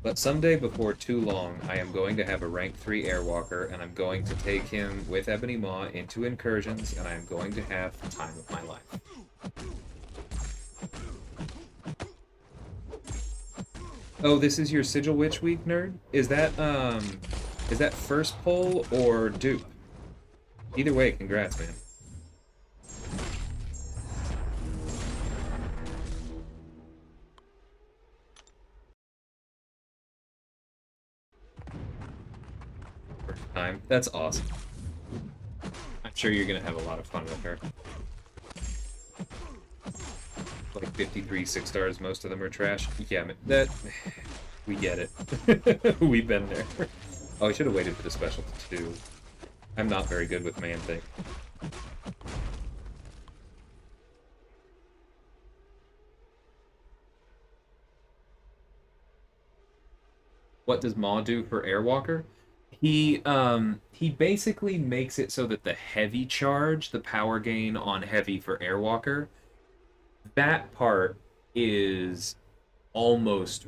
But someday before too long, I am going to have a rank 3 Airwalker, and I'm going to take him with Ebony Maw into incursions, and I am going to have the time of my life. Oh, this is your Sigil Witch Week, nerd? Is that, Is that first pull or dupe? Either way, congrats, man. First time. That's awesome. I'm sure you're gonna have a lot of fun with her. Like 53 6-stars, most of them are trash. Yeah, that... We get it. We've been there. Oh, I should have waited for the special too. I'm not very good with Man-Thing. What does Maw do for Airwalker? He basically makes it so that the heavy charge, the power gain on heavy for Airwalker, that part is almost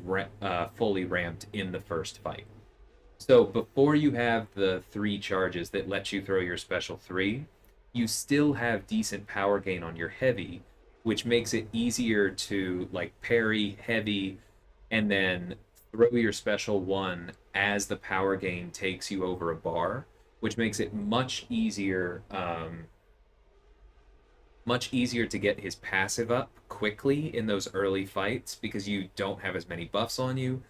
fully ramped in the first fight. So before you have the 3 charges that let you throw your special 3, you still have decent power gain on your heavy, which makes it easier to like parry heavy and then throw your special 1 as the power gain takes you over a bar, which makes it much easier to get his passive up quickly in those early fights because you don't have as many buffs on you,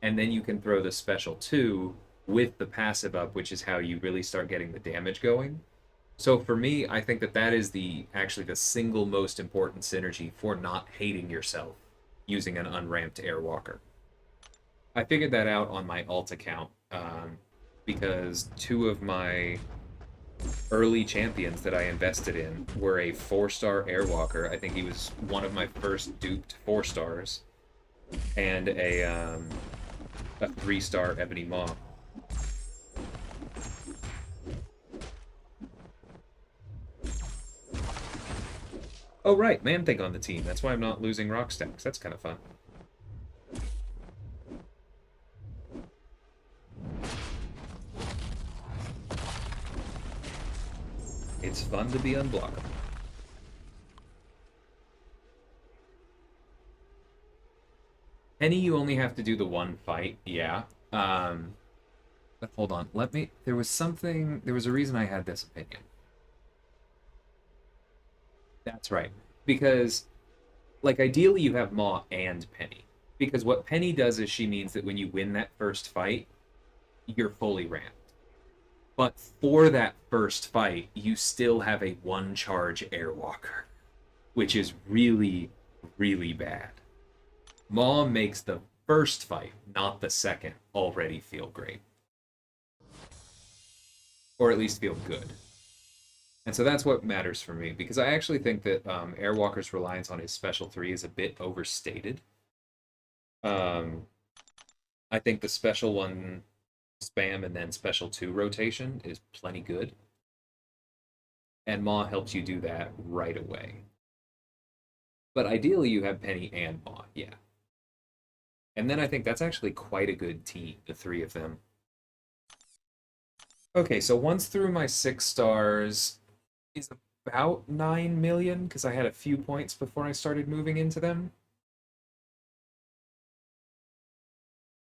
and then you can throw the special 2 with the passive up, which is how you really start getting the damage going. So for me, I think that that is actually the single most important synergy for not hating yourself using an unramped Airwalker. I figured that out on my alt account because 2 of my early champions that I invested in were a 4-star Airwalker. I think he was one of my first duped 4-stars, and a 3-star Ebony Maw. Oh right, Man-Thing on the team. That's why I'm not losing rock stacks. That's kind of fun. It's fun to be unblockable. Penny, you only have to do the 1 fight, yeah. But hold on, there was a reason I had this opinion. That's right. Because, like, ideally you have Maw and Penny. Because what Penny does is she means that when you win that first fight, you're fully ramped. But for that first fight, you still have a 1-charge Airwalker, which is really, really bad. Maw makes the first fight, not the second, already feel great. Or at least feel good. And so that's what matters for me, because I actually think that Airwalker's reliance on his special 3 is a bit overstated. I think the special 1 spam and then special 2 rotation is plenty good. And Maw helps you do that right away. But ideally you have Penny and Maw, yeah. And then I think that's actually quite a good team, the 3 of them. Okay, so once through my 6 stars is about 9 million, because I had a few points before I started moving into them.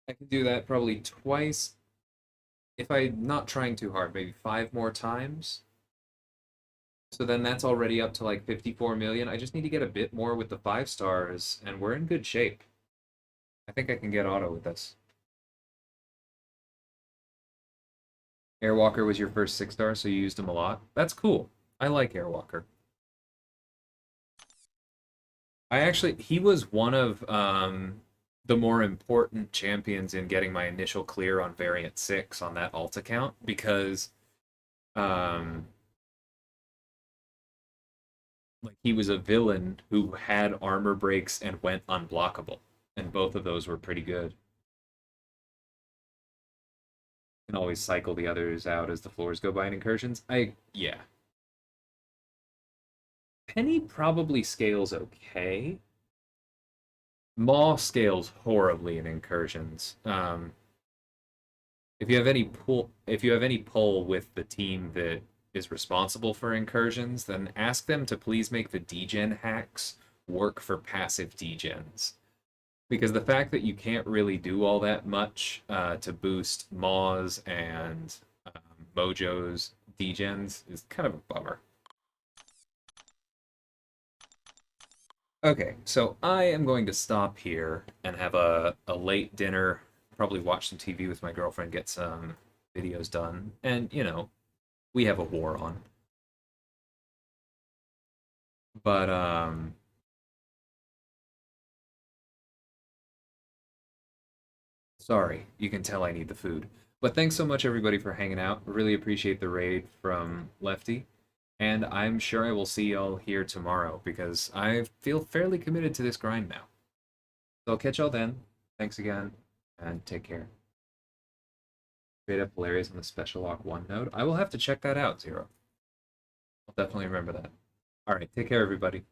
I can do that probably twice. If I'm not trying too hard, maybe 5 more times. So then that's already up to like 54 million. I just need to get a bit more with the 5 stars, and we're in good shape. I think I can get auto with this. Airwalker was your first 6-star, so you used him a lot. That's cool. I like Airwalker. He was one of the more important champions in getting my initial clear on variant 6 on that alt account, because like he was a villain who had armor breaks and went unblockable, and both of those were pretty good. Can always cycle the others out as the floors go by in incursions. Yeah. Penny probably scales okay. Maw scales horribly in incursions. If you have any pull with the team that is responsible for incursions, then ask them to please make the degen hacks work for passive degens. Because the fact that you can't really do all that much to boost Maws and Mojo's degens is kind of a bummer. Okay, so I am going to stop here and have a late dinner, probably watch some TV with my girlfriend, get some videos done, and, we have a war on. But, sorry, you can tell I need the food. But thanks so much, everybody, for hanging out. Really appreciate the raid from Lefty. And I'm sure I will see y'all here tomorrow because I feel fairly committed to this grind now. So I'll catch y'all then. Thanks again, and take care. Straight up hilarious on the special lock 1 node. I will have to check that out, Zero. I'll definitely remember that. Alright, take care, everybody.